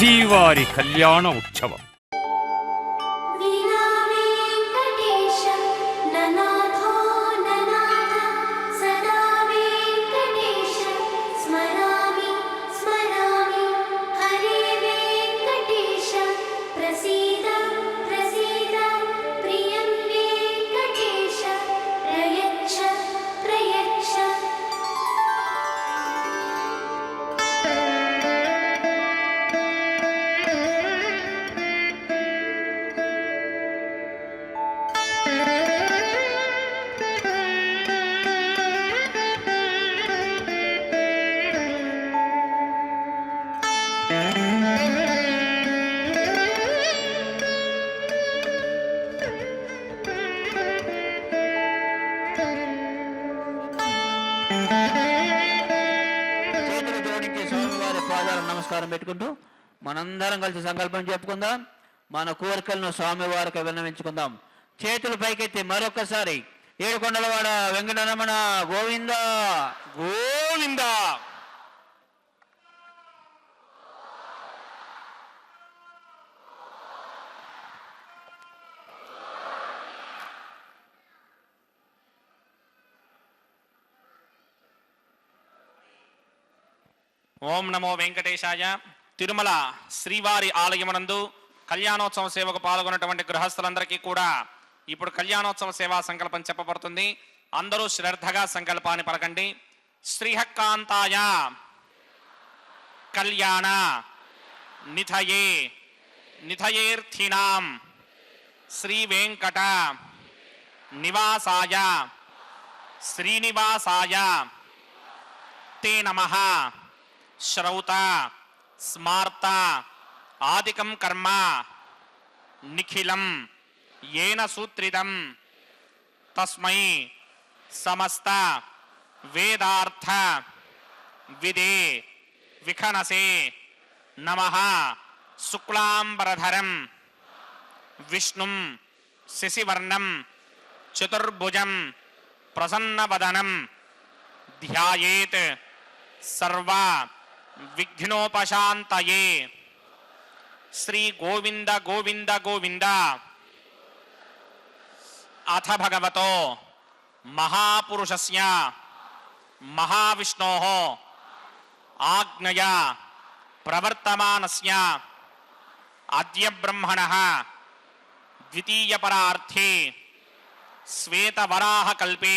శ్రీవారి కళ్యాణ ఉత్సవం. నమస్కారం పెట్టుకుంటూ మనందరం కలిసి సంకల్పం చెప్పుకుందాం. మన కోరికలను స్వామివారికి విన్నవించుకుందాం. చేతులు పైకెత్తి మరొకసారి ఏడుకొండలవాడ వెంకటరమణ గోవింద గోవింద. ఓం నమో వెంకటేశాయ. తిరుమల శ్రీవారి ఆలయమునందు కళ్యాణోత్సవ సేవకు పాల్గొన్నటువంటి గృహస్థులందరికీ కూడా ఇప్పుడు కళ్యాణోత్సవ సేవా సంకల్పం చెప్పబడుతుంది. అందరూ శ్రద్ధగా సంకల్పాన్ని పలకండి. శ్రీహక్కాంతాయ కళ్యాణ నిథయే నిథయేర్థినాం శ్రీ వెంకట నివాసాయ శ్రీనివాసాయ తే నమః. శ్రౌత స్మార్త ఆదికం కర్మ నిఖిలం ఏన సూత్రితం తస్మై సమస్త వేదార్థ విదే విఖనసే నమః. శుక్లాంబరధరం విష్ణుం శశివర్ణం చతుర్భుజం ప్రసన్నవదనం ధ్యాయేత్ సర్వ విఘ్నోపశాంతయే. శ్రీ గోవింద గోవింద గోవింద. అథ భగవతో మహాపురుషస్య మహావిష్ణోః ఆజ్ఞయా ప్రవర్తమానస్య అద్య బ్రహ్మణః ద్వితీయపరార్థే శ్వేతవరాహకల్పే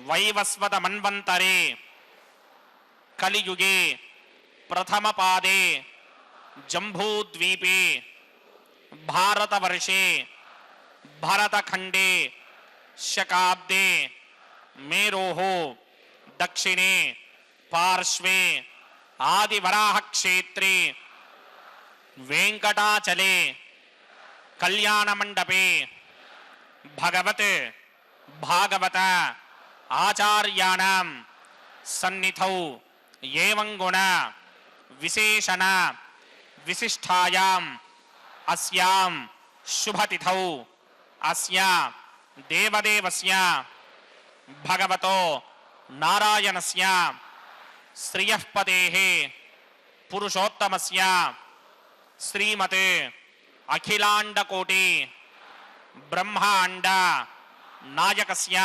వైవస్వత మన్వంతరే కలియుగే ప్రథమపాదే జంబూద్వీపే భారతవర్షే భరతఖండే శకాబ్దే మేరోః దక్షిణే పార్శ్వే ఆదివరాహక్షేత్రే వెంకటాచలే కళ్యాణమండపే భగవత్ భాగవత ఆచార్యాణం సన్నిధౌ ఏవం గుణ విశేషణ విశిష్టాయాం అస్యాం శుభతిథౌ అస్య దేవదేవస్య భగవతో నారాయణస్య శ్రియఃపదేః పురుషోత్తమస్య శ్రీమతే అఖిలాండకోటి బ్రహ్మాండ నాయకస్య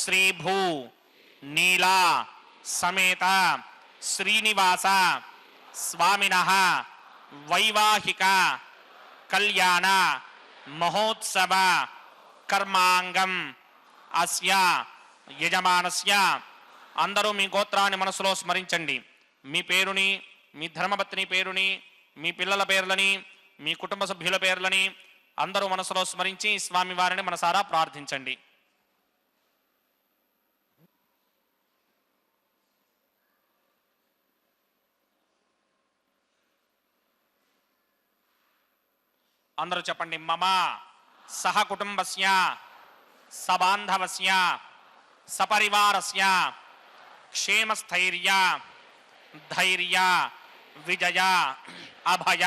శ్రీభూ నీలా సమేత శ్రీనివాస స్వామినః వైవాహిక కళ్యాణ మహోత్సవ కర్మాంగం అస్య యజమానస్య. అందరూ మీ గోత్రాన్ని మనసులో స్మరించండి. మీ పేరుని, మీ ధర్మపత్ని పేరుని, మీ పిల్లల పేర్లని, మీ కుటుంబ సభ్యుల పేర్లని అందరూ మనసులో స్మరించి స్వామివారిని మనసారా ప్రార్థించండి. అందరూ చెప్పండి. మమ సహ కుటుంబస్య సబాంధవస్య సపరివారస్య క్షేమస్థైర్య ధైర్య విజయ అభయ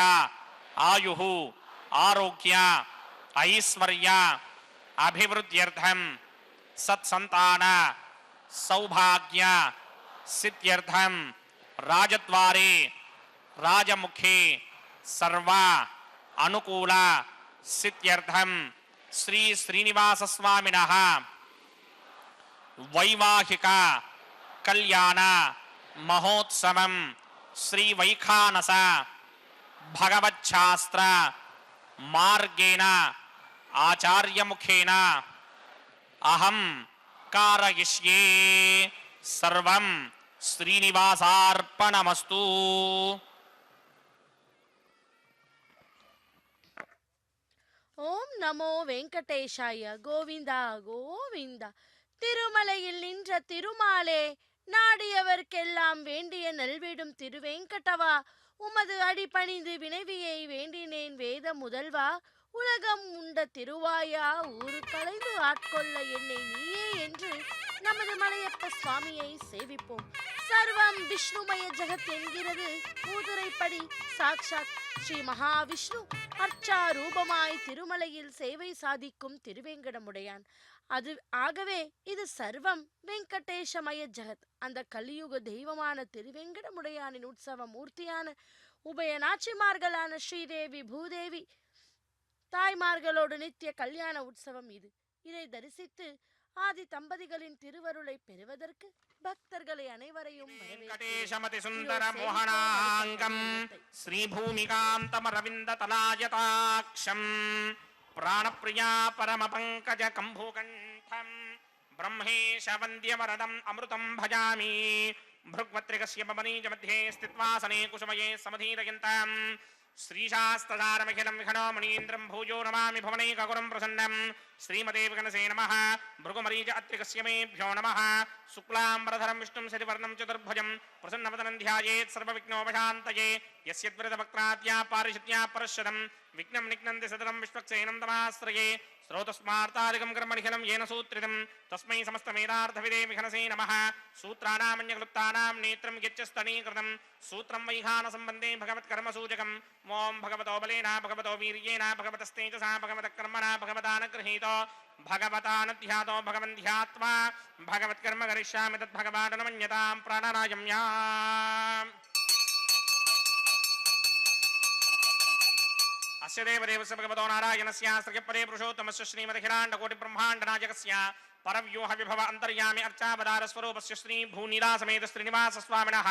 ఆయుః ఆరోగ్య ఐశ్వర్య అభివృద్ధ్యర్థం సత్సంతాన సౌభాగ్య సిద్ధ్యర్థం రాజద్వారే రాజముఖే సర్వ అనుకూల సిద్ధ్యర్థం శ్రీ శ్రీనివాస స్వామినః వైవాహిక కళ్యాణ మహోత్సవం శ్రీ వైఖానస భగవచ్ఛాస్త్ర మార్గేణ ఆచార్యముఖేన అహం కారయిష్యే సర్వం శ్రీనివాసార్పణమస్తు. ஓம் நமோ வெங்கடேஷாய. கோவிந்தா கோவிந்தா. திருமலையில் நின்ற திருமாலே, நாடியவர்க்கெல்லாம் வேண்டிய நல்விடும் திருவேங்கடவா, உமது அடிபணிந்து வினைவியை வேண்டினேன் வேத முதல்வா. உலகம் உண்ட திருவாயா, ஊரு கலைந்து ஆட்கொள்ள என்னை நீயே என்று நமது மலையப்ப சுவாமியை சேவிப்போம். சர்வம் விஷ்ணுமய ஜெகத் என்கிறது மூதுரைப்படி. சாக்ஷாத் ஸ்ரீ மகாவிஷ்ணு அர்ச்சா ரூபமாய் திருமலையில் சேவை சாதிக்கும் திருவேங்கடமுடையான். ஆகவே இது சர்வம் வெங்கடேஷமய ஜெகத். அந்த கலியுக தெய்வமான திருவேங்கடமுடையானின் உற்சவ மூர்த்தியான உபய நாச்சிமார்களான ஸ்ரீதேவி பூதேவி தாய்மார்களோடு நித்திய கல்யாண உற்சவம் இது. இதை தரிசித்து ஆதி தம்பதிகளின் திருவருளை பெறுவதற்கு பக்தர்களை அனைவரையும் வெங்கடேஷமதி சுந்தர மோகனாங்கம் ஸ்ரீபூமிகாந்தமரவிந்த தலாயதாக்ஷம் பிராணப்பிரியா பரம பங்கஜ கம்புகண்டம் பிரம்மேஷ வந்தியவரதம் அமிர்தம் பஜாமி. भृग्वत्रिकस्य पवनीज मध्ये स्थित्वासने कुसुमये समधीरयन्तां श्रीशास्त्रधारमखिलं विघ्नो मुनीन्द्रं भूयो नमामि भुवनैकगुरुं प्रसन्नं श्रीमते विघ्नसे नमः. भृगुमरीज अत्रिकस्य मेभ्यो नमः. शुक्लाम्बरधरं विष्णुं शशिवर्णं चतुर्भुजं प्रसन्नवदनं ध्यायेत् सर्वविघ्नोपशान्तये. यस्यद्वृतवक्त्राद्या पारिषद्या परश्वदं विघ्नं निघ्नन्ति सततं विश्वक्सेनं तमाश्रये. स्रोतस्मार्तादिकं कर्मनिखिलं येन सूत्रितं तस्मै समस्तमेधार्थविदे विघ्नसे नमः. सूत्राणामन्यक्लुप्तानां नेत्रं यच्चस्तनीकृतं सूत्रं वैखानसम्बन्धे भगवत्कर्मसूचकम्. ओं भगवतो बलेन भगवतो वीर्येण भगवतस्तेजसा भगवतकर्मणा भगवतानगृहीतो भगवतानध्यातो भगवन्ध्यात्वा भगवत्कर्म करिष्यामि तद्भगवान् प्राणानायम्याम्. अस्य देवदेवस्य भगवतो नारायणस्य श्रीपदे पुरुषोत्तमस्य श्रीमदखिलाण्डकोटिब्रह्माण्डनायकस्य परव्यूह विभव अन्तर्यामि अर्चावतारस्वरूपस्य श्री भूनिलासमेत श्रीनिवास स्वामिनः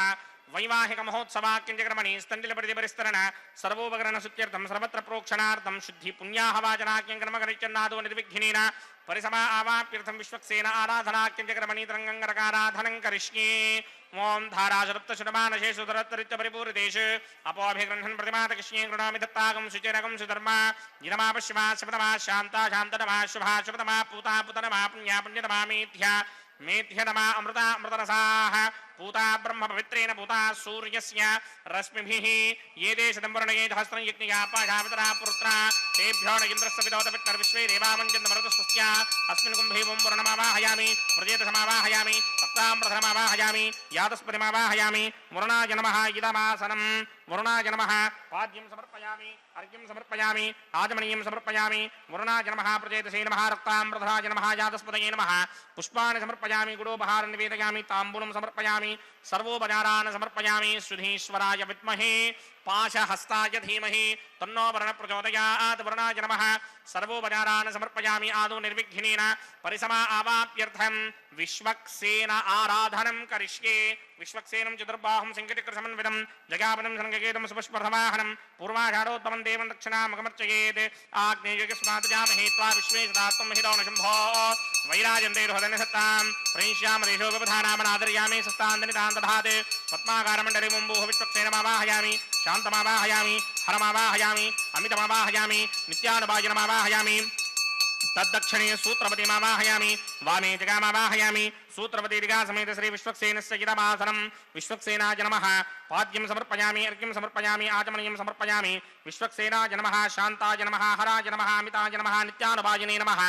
वैवाहिक महोत्सवाक्यञ्चक्रमणि स्तण्डिलपरिधिपरिस्तरण सर्वोपकरण सुत्यर्थं सर्वत्र प्रोक्षणार्थं शुद्धि पुण्याहवाचनाक्यङ्कर्मकरिचन्नादो निर्विघ्नेन परिसमा आवाप्यर्थं विश्वक्सेन आराधनाक्यञ्चक्रमणि तरङ्गङ्गरकाराधनं करिष्ये. ओं धाराशरत्तशुडमानशेषुधरत्तरित्यपरिपूरितेष अपोऽभिगृह्णन् प्रतिमातकृष्णे कृणोमि दत्तागं सुचिरगं सुधर्मा निरमा शिवतमा शान्ता शान्ततमा शुभा शुभतमा पूता पुतनमा पुण्या पुण्यतमा मेध्या मेध्यतमा अमृता अमृतरसाः पूता ब्रह्म पवित्रेण पूता सूर्यस्य रश्मिभिः ये देशदम्बरणये सहस्रं यज्ञया पाशावितरा पुत्रा तेभ्यो न इन्द्रस्य विदोतपित्तर विश्वे देवामञ्जन्तमरुतस्तस्य अस्मिन् कुम्भे वं वरुणमावाहयामि प्रजेतसमावाहयामि भक्ताम्रधरमावाहयामि यातस्पतिमावाहयामि वरुणाय नमः इदमासनं वरुणाय नमः पाद्यं समर्पयामि अर्घ्यं समर्पयामि आचमनीयं समर्पयामि वरुणाय नमः प्रजेतसे नमः रक्ताम्रधराय नमः यातस्पतये नमः पुष्पाणि समर्पयामि गुडोपहारं निवेदयामि ताम्बूलं समर्पयामि सर्वोपचारान् समर्पयामि सुधीश्वराय विद्महे पाशहस्ताय धीमहि तन्नो वरुणः प्रचोदयात् वरुणाय नमः सर्वोपचारान् समर्पयामि आदौ निर्विघ्नेन परिसमा आवाप्यर्थं विश्वक्सेन आराधनं करिष्ये. विश्वक्सेनं चतुर्बाहुं सिंहचक्रसमन्वितं जगापनं संगकेतं सुपुष्पधमाहनं पूर्वाषाढोत्तमं देवं दक्षिणामकमर्चयेत् आग्नेयस्मात्जामहे त्वा विश्वे सदात्वं महितो न शम्भो वैराजन्ते हृदयसत्तां प्रैष्यामदेशो व्यवधानामनादर्यामि सस्तान्दनितान् दधात् पद्माकारमण्डले मुम्बुः विश्वक्सेनमावाहयामि शान्तमावाहयामि हरमावाहयामि अमितमावाहयामि नित्यानुभाजनमावाहयामि तद्दक्षिणे सूत्रपतिमावाहयामि वामे जगामावाहयामि सूत्रपति समेत श्री विश्वक्सेनस्य इदमासनं विश्वक्सेनाय नमः पाद्यं समर्पयामि अर्घ्यं समर्पयामि आचमनीयं समर्पयामि विश्वक्सेनाय नमः शान्ताय नमः हराय नमः अमिताय नमः नित्यानुभाजिने नमः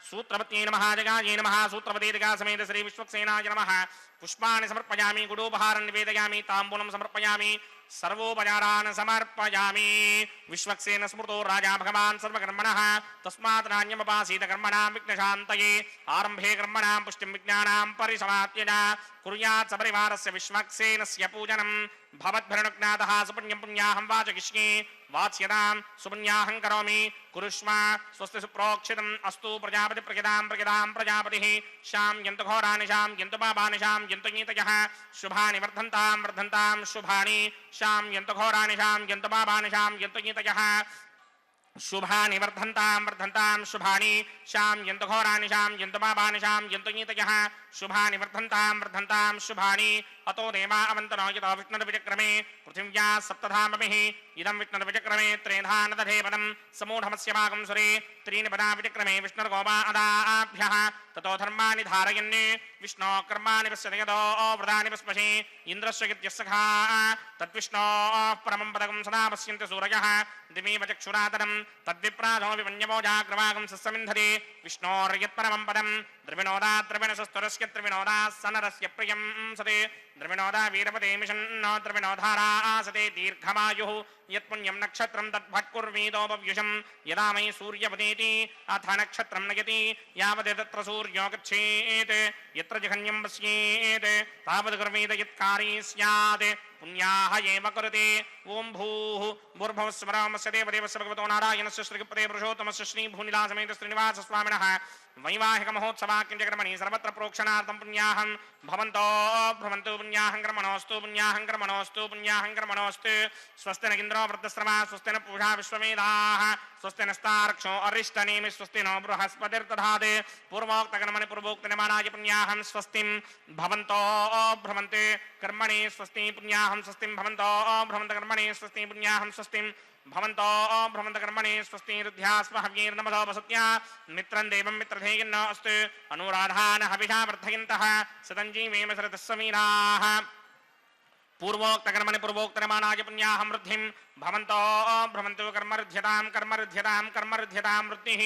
सूत्रपत्ये नमः जगाये नमः सूत्रपति समेत श्री विश्वक्सेनाय नमः पुष्पाणि समर्पयामि गुडोपहारं निवेदयामि ताम्बूलं समर्पयामि सर्वोपचारान् समर्पयामि. विश्वक्सेन स्मृतो राजा भगवान् सर्वकर्मणः तस्मात् नान्यमुपासीत कर्मणां विघ्नशान्तये. आरम्भे गृहे कर्मणां पुष्टिं विज्ञानां परिसमाप्यज कुर्यात् सपरिवारस्य विश्वक्सेनस्य पूजनं भवद्भिर्नुज्ञातः सुपुण्यं पुण्याहं वाचयिष्ये वाच्यतां सुपुण्याहं करोमि कुरुष्व स्वस्ति सुप्रोक्षितम् अस्तु प्रजापति प्रजदां प्रजापतिः शां यन्तु घोरानिशां यन्तु पापानिशां यन्तु नीतयः शुभानि वर्धन्तां शुभानि शां यन्तु घोरानिशां यन्तु पापानिशां यन्तु नीतयः शुभानि वर्धन्तां शुभानि शां यन्तु घोरानिशां यन्तु पापानिशां यन्तु नीतयः शुभानि वर्धन्तां शुभानि अतो देवा अवन्तनो यतो विष्णुर्विचक्रमे पृथिव्या सप्तधामभिः इदं विष्णुर्विचक्रमे त्रेधा नदधे पदं समूढमस्य भागं सुरे त्रीणि पदा विचक्रमे विष्णुर्गोपा अदाभ्यः ततो धर्माणि धारयन् विष्णो कर्माणि पश्यति यतो व्रतानि पश्पशे इन्द्रस्य यज्ञस्सखा तद्विष्णोः परमं पदकं सदा पश्यन्ति सूरयः दिवीव चक्षुरातरं तद्विप्राधो विमन्यवो जाग्रवागं सस्समिन्धते विष्णोर्यत्परमं पदं द्रविणोदा द्रविणसस्तुरस्य त्रिविनोदा सनरस्य प्रियं सते द्रविणोदा वीरपते मिषन्नो द्रविणोधारा आसते दीर्घमायुः यत्पुण्यं नक्षत्रं तद्भट्कुर्वीदोपव्युषं यदा मयि सूर्यपदेति अथ नक्षत्रं नयति यावत् तत्र सूर्यो गच्छेत् यत्र जघन्यं पश्येत् तावत् कुर्वीत यत्कारी स्यात् पुण्याः एव कुरुते ओं भूः भूर्भुवः स्वरामस्य देवदेवस्य भगवतो नारायणस्य श्रीपदे पुरुषोत्तमस्य श्रीभूनिलासमेत श्रीनिवासस्वामिनः वैवाहिकमहोत्सवाख्यं कर्मणि सर्वत्र प्रोक्षणार्थं पुण्याहं भवन्तो भ्रमन्तु पुण्याहं कर्मणोऽस्तु स्वस्ति न इन्द्रो वृद्धश्रवा स्वस्ति न पूषा विश्वमेधाः स्वस्ति नस्तार्क्ष्यो अरिष्टनेमि स्वस्ति नो बृहस्पतिर्दधात् पूर्वोक्तकर्मणि पूर्वोक्तनिर्माणाय पुण्याहं स्वस्तिं भवन्तो भ्रमन्ते कर्मणि स्वस्ति पुण्याहं स्वस्तिं भवन्तो भ्रमन्त कर्मणि स्वस्ति पुण्याहं स्वस्तिं भवन्तो भ्रमन्त कर्मणि स्वस्ति रुद्ध्यास्म हव्यैर्नमदो वसत्या मित्रं देवं मित्रधेयन्न अस्तु अनुराधान हविषा वर्धयन्तः सतञ्जीवेम सरतः समीराः पूर्वोक्तकर्मणि पूर्वोक्तनिर्माणाय पुण्याहं वृद्धिं भवन्तो भ्रमन्तु कर्मरुध्यतां वृद्धिः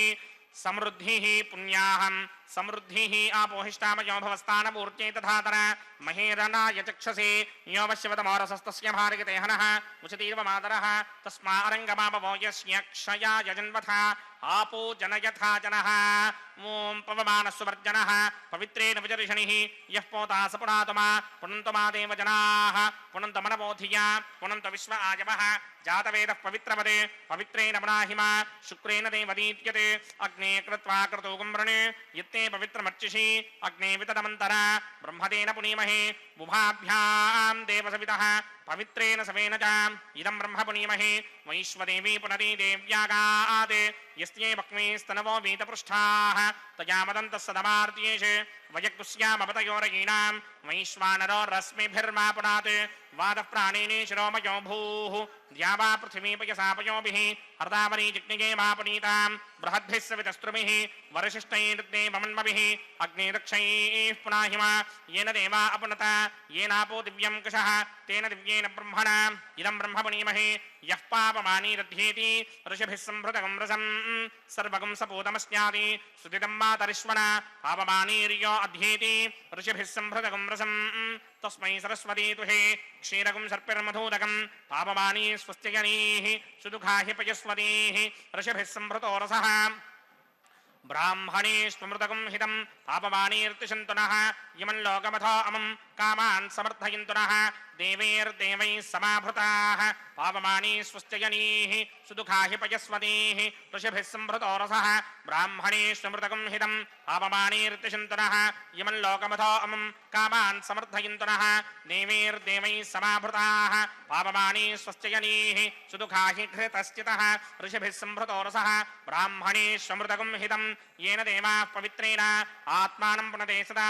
समृद्धिः पुण्याहं समृद्धिः आपोहिष्टामयो भवस्थानपूर्त्यै तथातर महेरणाय चक्षसे यो वश्यवतमोरसस्तस्य भार्गते हनः उचतीव मातरः तस्मारङ्गमापवो यस्य क्षयाय जन्मथा आपो जनयथा जनः ॐ पवमानस्वर्जनः पवित्रेण विजर्षणिः यः पोता स पुनातमा पुनन्तमा देव जनाः पुनन्तमनबोधिया पुनन्त विश्व आयवः जातवेदः पवित्रवदे पवित्रेण पुनाहिमा शुक्रेण देवदीत्यते अग्ने कृत्वा क्रतुकं वृणे यत्ते पवित्रमर्चिषि अग्ने वितदमन्तरा ब्रह्मदेन पुनीमहे बुभाभ्यां देवसवितः पवित्रेण सवेन च इदं ब्रह्म पुनीमहे वैश्वदेवी पुनरी देव्यागात् यस्ये भक्मे स्तनवो वीतपृष्ठाः तया मदन्तः सदमार्त्येष वयकुस्यामपतयोरयीणां वैश्वानरो रश्मिभिर्मा पुनात् वादः प्राणेने शिरोमयो भूः द्यावा पृथिवी पयसापयोभिः हर्तावरी जिग्निगे मा पुनीतां बृहद्भिः सवितस्त्रुभिः वरशिष्टैर्देवमन्मभिः अग्निदक्षैः पुनाहिमा येन देवा अपुनत येनापो दिव्यं कुशः तेन दिव्येन ब्रह्मणा इदं ब्रह्म पुनीमहे यः पापमानीरध्येति ऋषिभिः सम्भृतकं रसं सर्वगं सपूतमस्यादि सुदितं मातरिश्वना पापमानीर्यो अध्येति ऋषिभिः सम्भृतकं रसं तस्मै सरस्वती तुहे क्षीरकं सर्पिर्मधूदकं पापमानी स्वस्त्यजनीः सुदुःखाहि पयस्वतीः ऋषिभिः सम्भृतो रसः ब्राह्मणे स्मृतकं हितं पापमानीर्तिशन्तु नः इमं लोकमथो अमं कामान् समर्थयन्तु नः देवैर्देवैः समाभृताः पावमानी स्वस्त्यजनीः सुदुःखाहि पयस्वतीः ऋषिभिः सम्भृतो रसः ब्राह्मणे स्मृतकं हितं पावमानीर्तिशन्तु नः इमं लोकमथो अमं कामान् समर्थयन्तु नः देवैर्देवैः समाभृताः पावमानी स्वस्त्यजनीः सुदुःखाहि घृतश्चितः ऋषिभिः सम्भृतो रसः ब्राह्मणे स्मृतकं हितं येन देवाः पवित्रेण आत्मानं पुनते सदा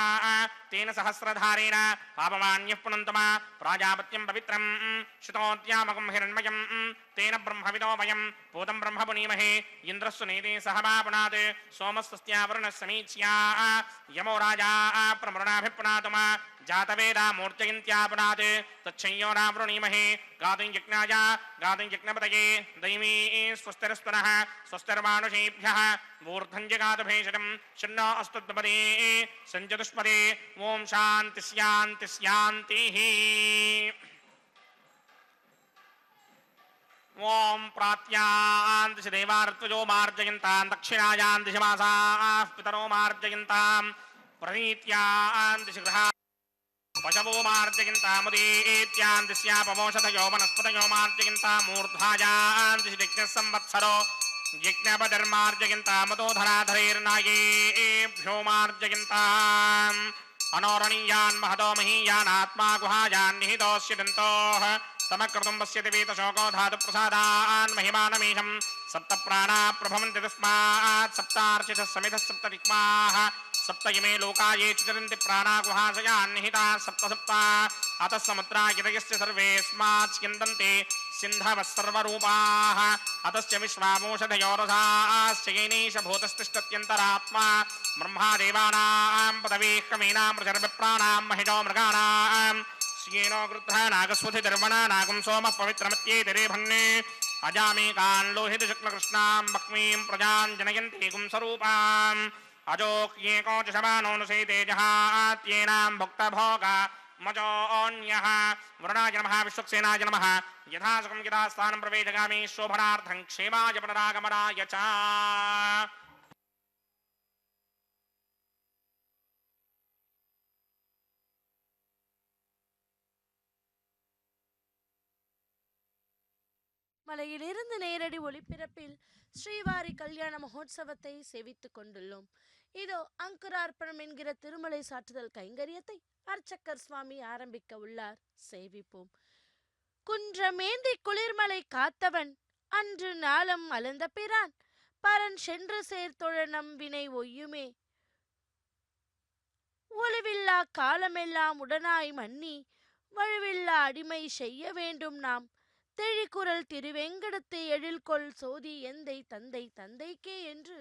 तेन सहस्रधारेण पापमान्यः पुनन्तमा प्राजापत्यं पवित्रं श्रुतोद्यामकं हिरण्मयं तेन ब्रह्मविदो वयं पूतं ब्रह्म पुनीमहे इन्द्रस्सु नेते सह मा पुनात् सोमस्वस्त्यावरुणः समीच्या यमो राजा प्रमृणाभिपुनातुमा जातवेदा मूर्तयन्त्या पुनात् तच्छय्यो नावृणीमहे गातुं यज्ञाय गातुं यज्ञपतये दैवी स्वस्तिरस्तुनः स्वस्तिर्मानुषेभ्यः ऊर्ध्वं जगातु भेषजं शन्नो अस्तुद्पदे सञ्चतुष्पदे ॐ शान्ति शान्ति शान्तिः ओं प्रात्यां दिशि देवार्त्वजो मार्जयन्तां दक्षिणायां दिशि मासाः पितरो मार्जयन्तां प्रणीत्यान्दिशि गृहा पशवो मार्जयन्तामुदीत्यान्दिस्यापमोषधयो वनस्पतयो मार्जयन्तामूर्ध्वायान्दिशि यज्ञः संवत्सरो यज्ञपतिर्मार्जयन्तामतो धराधरैर्नायेभ्यो मार्जयन्ताम् अनोरणीयान् महतो महीयानात्मा गुहायान् निहितोऽस्य दन्तोः तमक्रतुं पश्यति वीतशोको धातुप्रसादान् महिमानमीशं सप्त प्राणा प्रभवन्ति तस्मात् सप्तार्चितः समितः सप्त दिक्पाः सप्त इमे लोका ये चितरन्ति प्राणा गुहाशयान् निहिताः सप्त सप्ता अतः समुद्रा गिरयस्य सर्वेऽस्मात् स्यन्दन्ते सिन्धवः सर्वरूपाः अतश्च विश्वामोषधयोरसाश्च येनैष भूतस्तिष्ठत्यन्तरात्मा ब्रह्मादेवानां पदवीः कमीनां प्रचर्विप्राणां महिषो मृगाणां श्येनो गृध्रा नागस्वधिर्वणा नागं सोमः पवित्रमत्येतिरेभन्ने अजामेकान् लोहितशुक्लकृष्णां भक्मीं प्रजां जनयन्ति गुंसरूपाम् अजोक्येको च शमानोऽनुसेते जहात्येनां भुक्तभोगा मजोऽन्यः वरुणाय नमः विश्वक्सेनाय नमः यथासुखं यथास्थानं प्रवेशगामि शोभनार्थं क्षेमाय पुनरागमनाय च மலையிலிருந்து நேரடி ஒளிபரப்பில் ஸ்ரீவாரி கல்யாண மகோத்சவத்தை சேவித்துக் கொண்டுள்ளோம். இதோ அங்குரார்ப்பணம் என்கிற திருமலை சாற்றுதல் கைங்கரியத்தை அர்ச்சக்கர் சுவாமி ஆரம்பிக்க உள்ளார். சேவிப்போம். குன்றமேந்தி குளிர்மலை காத்தவன் அன்று நாளம் அலந்த பிரான் பரன் சென்று சேர்த்தொழ நம் வினை ஒய்யுமே ஒளிவில்லா காலமெல்லாம் உடனாய் மன்னி வழுவில்லா அடிமை செய்ய வேண்டும் நாம் தெழிக்குரல் திருவெங்கடத்து எழில்கொள் சோதி எந்தை தந்தை தந்தைக்கே என்று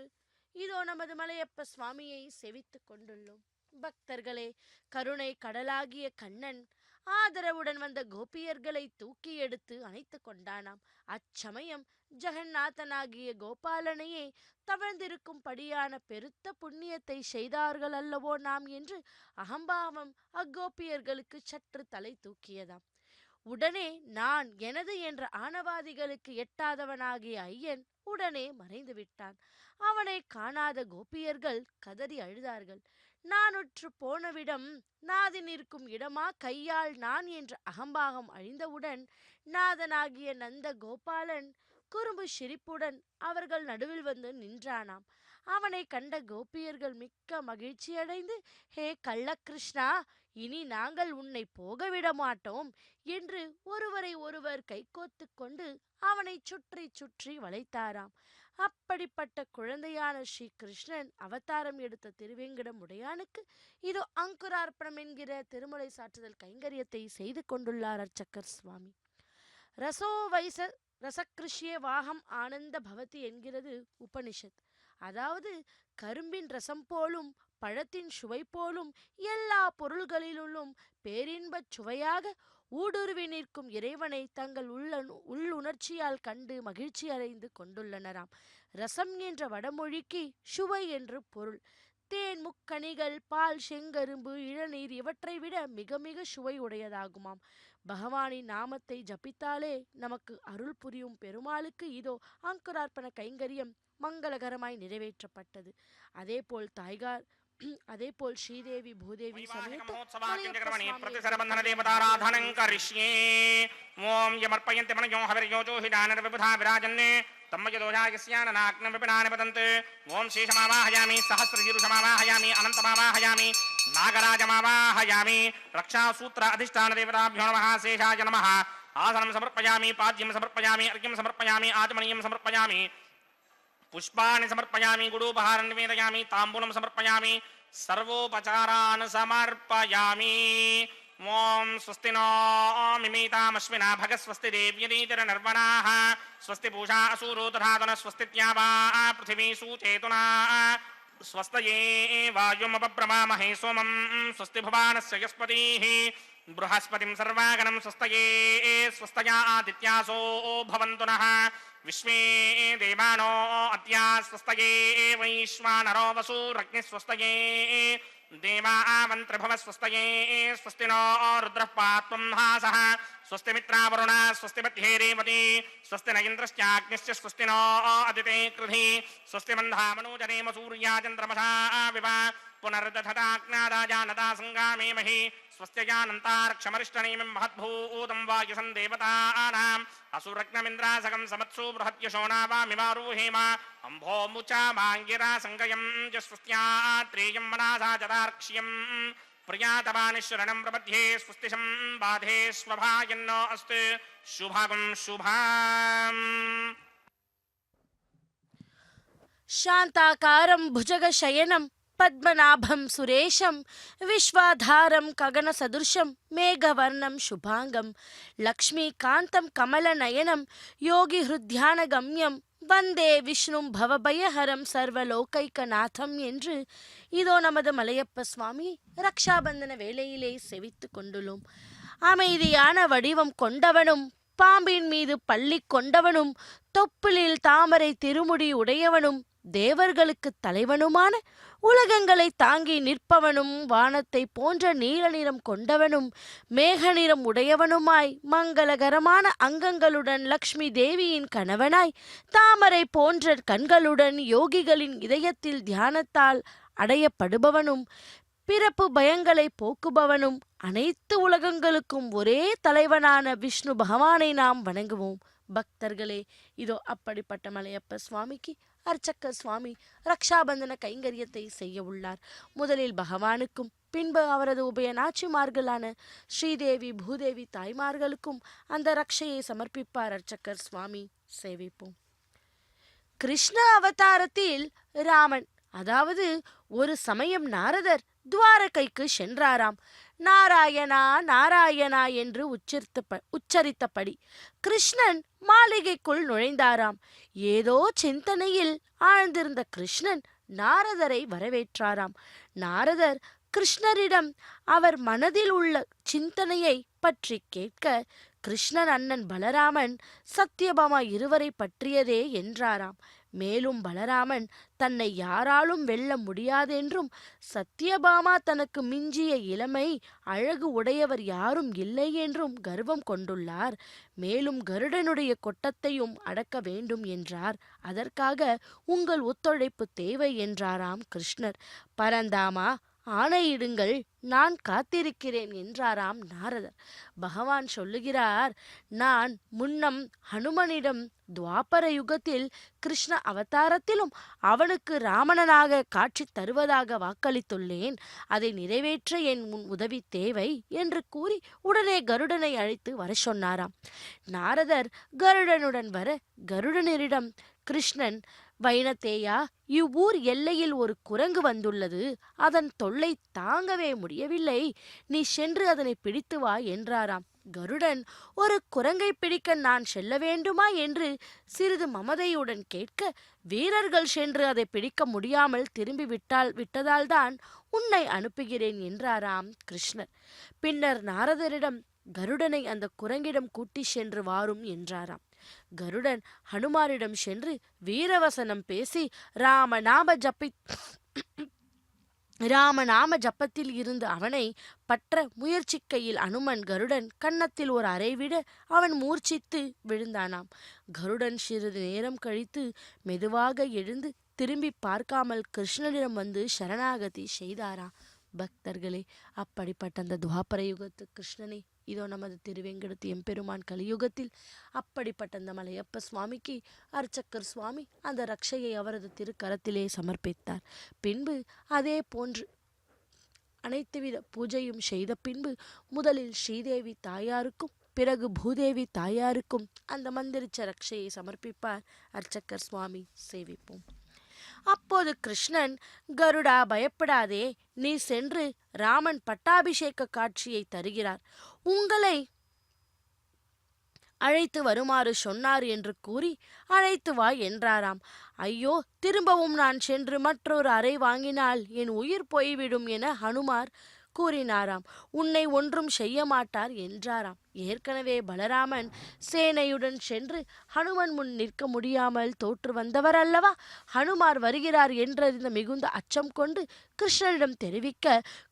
இதோ நமது மலையப்ப சுவாமியை செவித்துக் கொண்டுள்ளோம். பக்தர்களே, கருணை கடலாகிய கண்ணன் ஆதரவுடன் வந்த கோபியர்களை தூக்கி எடுத்து அணைத்து கொண்டானாம். அச்சமயம் ஜெகநாதனாகிய கோபாலனையே தவழ்ந்திருக்கும் படியான பெருத்த புண்ணியத்தை செய்தார்கள் அல்லவோ நாம் என்று அகம்பாவம் அக்கோபியர்களுக்கு சற்று தலை தூக்கியதாம். உடனே நான் எனது என்ற ஆணவாதிகளுக்கு எட்டாதவனாகிய ஐயன் உடனே மறைந்து விட்டான். அவனை காணாத கோபியர்கள் கதறி அழுதார்கள். நானுற்று போனவிடம் நாதி நிற்கும் இடமா கையால் நான் என்ற அகம்பாகம் அழிந்தவுடன் நாதனாகிய நந்த கோபாலன் குறும்பு சிரிப்புடன் அவர்கள் நடுவில் வந்து நின்றானாம். அவனை கண்ட கோபியர்கள் மிக்க மகிழ்ச்சியடைந்து, ஹே கள்ளகிருஷ்ணா, இனி நாங்கள் உன்னை போக விட மாட்டோம் என்று ஒருவரை ஒருவர் கைகோத்து கொண்டு அவனை சுற்றி சுற்றி வளைத்தாராம். அப்படிப்பட்ட குழந்தையான ஸ்ரீ கிருஷ்ணன் அவதாரம் எடுத்த திருவேங்கடம் உடையானுக்கு இதோ அங்குரார்ப்பணம் என்கிற திருமலை சாற்றுதல் கைங்கரியத்தை செய்து கொண்டுள்ளார் அர்ச்சக்கர் சுவாமி. ரசோ வைச ரசகிருஷ்ய வாகம் ஆனந்த பவதி என்கிறது உபனிஷத். அதாவது கரும்பின் ரசம் போலும் பழத்தின் சுவை போலும் எல்லா பொருள்களிலும் பேரின்பச் சுவையாக ஊடுருவி நிற்கும் இறைவனை தங்கள் உள்ளுணர்ச்சியால் கண்டு மகிழ்ச்சி அடைந்து கொண்டுள்ளனராம். ரசம் என்ற வடமொழிக்கு சுவை என்று பொருள். தேன், முக்கணிகள், பால், செங்கரும்பு, இளநீர் இவற்றை விட மிக மிக சுவை உடையதாகுமாம். பகவானின் நாமத்தை ஜபித்தாலே நமக்கு அருள் புரியும் பெருமாளுக்கு இதோ அங்குரார்ப்பண கைங்கரியம் மங்களகரமாய் நிறைவேற்றப்பட்டது. அதேபோல் ஸ்ரீதேவி பூதேவி ஓம் யமர்ப்பயந்தி மனயோ ஹவிர்யோஜோ ஹிதானர்விபுதா விராஜன்னே தம்மயதோஜாயஸ்யானநாக்னம் விபினானி வதந்த். ஓம் சேஷமாவாஹயாமி, சஹஸ்ரஜிருஷமாவாஹயாமி, அனந்தமாவாஹயாமி, நாகராஜமாவாஹயாமி. ரக்ஷாசூத்திர அதிஷ்டான தேவதாभ्यो நமः. சேஷாய நமः. ஆசனம் சமர்ப்பயாமி, பாத்யம் சமர்ப்பயாமி, அர்घ्यं சமர்ப்பயாமி, ஆச்சமனியம் சமர்ப்பயாமி, पुष्पाणि समर्पयामि, गुडोपहारं निवेदयामि, ताम्बूलं समर्पयामि, सर्वोपचारान् समर्पयामि. ओम स्वस्ति नो मिमीतामश्विना भगस्वस्ति देव्यदीतिरनर्वणाः स्वस्ति पूषा असूरो तथातन स्वस्तित्यावा पृथिवी सुचेतुना स्वस्तये वायुमपप्रमामहे सोमं स्वस्ति भुवानस्य यस्पतिः बृहस्पतिं सर्वागणं स्वस्तये स्वस्तया आदित्यासो भवन्तु नः विश्वे देवानो अद्या स्वस्तये वैश्वानरो वसुरग्निः स्वस्तये देवा आमन्त्रभवस्वस्तये स्वस्ति नो रुद्रः पात्वं हासः स्वस्ति मित्रावरुण स्वस्ति मध्ये रेवती स्वस्ति न इन्द्रश्चाग्निश्च स्वस्ति नो अदिते कृधि स्वस्ति मन्धामनोजनेम सूर्या चन्द्रमसा विव पुनर्दधताज्ञादाजानता सङ्गामेमहि स्वस्त्यजानन्तारक्षमरिष्टनेमिं महद्भूतं वायुसं देवतानाम् असुरग्नमिन्द्रासकं समत्सु बृहत्यशोनावामिमारुहेम अम्भो मुचा माङ्गिरा सङ्गयं च स्वस्त्यात्रेयं मनासा जतार्क्ष्यं प्रियातवानिशरणं प्रपद्ये स्वस्तिशं बाधे स्वभायन्नो अस्तु शुभगं शुभाम् శాంతాకారం భుజగశయనం పద్మనాభం సురేశం విశ్వాధారం గగన సదృశం మేఘవర్ణం శుభాంగం లక్ష్మీకాంతం కమలనయనం యోగి హృద్యానగమ్యం வந்தே விஷ்ணும் பவபயஹரம் சர்வலோகைக்கநாதம் என்று இதோ நமது மலையப்ப சுவாமி ரக்ஷாபந்தன வேளையிலே செவித்து கொண்டுள்ளோம். அமைதியான வடிவம் கொண்டவனும் பாம்பின் மீது பள்ளி கொண்டவனும் தொப்புளில் தாமரை திருமுடி உடையவனும் தேவர்களுக்கு தலைவனுமான உலகங்களை தாங்கி நிற்பவனும் வானத்தை போன்ற நீல நிறம் கொண்டவனும் மேக நிறம் உடையவனுமாய் மங்களகரமான அங்கங்களுடன் லக்ஷ்மி தேவியின் கணவனாய் தாமரை போன்ற கண்களுடன் யோகிகளின் இதயத்தில் தியானத்தால் அடையப்படுபவனும் பிறப்பு பயங்களை போக்குபவனும் அனைத்து உலகங்களுக்கும் ஒரே தலைவனான விஷ்ணு பகவானை நாம் வணங்குவோம். பக்தர்களே, இதோ அப்படிப்பட்ட மலையப்ப சுவாமிக்கு அர்ச்சக்கர் சுவாமி ரக்ஷாபந்தன கைங்கரியத்தை செய்ய உள்ளார். முதலில் பகவானுக்கும் பின்பு அவரது உபய நாச்சிமார்களான ஸ்ரீதேவி பூதேவி தாய்மார்களுக்கும் அந்த ரக்ஷையை சமர்ப்பிப்பார் அர்ச்சக்கர் சுவாமி. சேவிப்போம். கிருஷ்ண அவதாரத்தில் ராமன், அதாவது ஒரு சமயம் நாரதர் துவாரகைக்கு சென்றாராம். நாராயணா நாராயணா என்று உச்சரித்தபடி கிருஷ்ணன் மாளிகைக்குள் நுழைந்தாராம். ஏதோ சிந்தனையில் ஆழ்ந்திருந்த கிருஷ்ணன் நாரதரை வரவேற்றாராம். நாரதர் கிருஷ்ணரிடம் அவர் மனதில் உள்ள சிந்தனையை பற்றி கேட்க, கிருஷ்ணன் அண்ணன் பலராமன் சத்யபாமா இருவரை பற்றியதே என்றாராம். மேலும் பலராமன் தன்னை யாராலும் வெல்ல முடியாதென்றும் சத்யபாமா தனக்கு மிஞ்சிய இளமை அழகு உடையவர் யாரும் இல்லை என்றும் கர்வம் கொண்டுள்ளார். மேலும் கருடனுடைய கொட்டத்தையும் அடக்க வேண்டும் என்றார். அதற்காக உங்கள் ஒத்துழைப்பு தேவை என்றாராம் கிருஷ்ணர். பரந்தாமா, ஆணையிடுங்கள், நான் காத்திருக்கிறேன் என்றாராம் நாரதர். பகவான் சொல்லுகிறார், நான் முன்னம் ஹனுமனிடம் துவாபர யுகத்தில் கிருஷ்ண அவதாரத்திலும் அவனுக்கு ராமணனாக காட்சி தருவதாக வாக்களித்துள்ளேன். அதை நிறைவேற்ற என் முன் உதவி தேவை என்று கூறி உடனே கருடனை அழைத்து வர சொன்னாராம். நாரதர் கருடனுடன் வர கருடனிடம் கிருஷ்ணன், வைனத்தேயா, இவ்வூர் எல்லையில் ஒரு குரங்கு வந்துள்ளது. அதன் தொல்லை தாங்கவே முடியவில்லை. நீ சென்று அதனை பிடித்து வா என்றாராம். கருடன், ஒரு குரங்கை பிடிக்க நான் செல்ல வேண்டுமா என்று சிறிது மமதையுடன் கேட்க, வீரர்கள் சென்று அதை பிடிக்க முடியாமல் திரும்பி விட்டதால்தான் உன்னை அனுப்புகிறேன் என்றாராம் கிருஷ்ணர். பின்னர் நாரதரிடம் கருடனை அந்த குரங்கிடம் கூட்டி சென்று வாரும் என்றாராம். கருடன் ஹனுமாரிடம் சென்று வீரவசனம் பேசி ராமநாம ஜப்பத்தில் இருந்து அவனை பற்ற முயற்சிக்கையில் அனுமன் கருடன் கன்னத்தில் ஒரு அறை விட அவன் மூர்ச்சித்து விழுந்தானாம். கருடன் சிறிது நேரம் கழித்து மெதுவாக எழுந்து திரும்பி பார்க்காமல் கிருஷ்ணனிடம் வந்து சரணாகதி செய்தாராம். பக்தர்களே, அப்படிப்பட்ட அந்த துவாபர யுகத்து கிருஷ்ணனை இதோ நமது திருவேங்கடத்து எம்பெருமான் கலியுகத்தில் அப்படிப்பட்ட அந்த மலையப்ப சுவாமிக்கு அர்ச்சக்கர் சுவாமி அந்த ரக்ஷையை அவரது திருக்கரத்திலே சமர்ப்பித்தார். பின்பு அதே போன்று அனைத்துவித பூஜையும் செய்த பின்பு முதலில் ஸ்ரீதேவி தாயாருக்கும் பிறகு பூதேவி தாயாருக்கும் அந்த மந்திரிச்ச ரக்ஷையை சமர்ப்பிப்பார் அர்ச்சக்கர் சுவாமி. சேவிப்போம். அப்போது கிருஷ்ணன், கருடா, பயப்படாதே, நீ சென்று ராமன் பட்டாபிஷேக காட்சியை தருகிறார், உங்களை அழைத்து வருமாறு சொன்னார் என்று கூறி அழைத்து வா என்றாராம். ஐயோ, திரும்பவும் நான் சென்று மற்றொரு அறை வாங்கினால் என் உயிர் போய்விடும் என ஹனுமார் கூறினாராம். உன்னை ஒன்றும் செய்ய மாட்டார் என்றாராம். ஏற்கனவே பலராமன் சேனையுடன் சென்று ஹனுமன் முன் நிற்க முடியாமல் தோற்று வந்தவர் அல்லவா. ஹனுமார் வருகிறார் என்றறிந்த மிகுந்த அச்சம் கொண்டு கிருஷ்ணரிடம் தெரிவிக்க,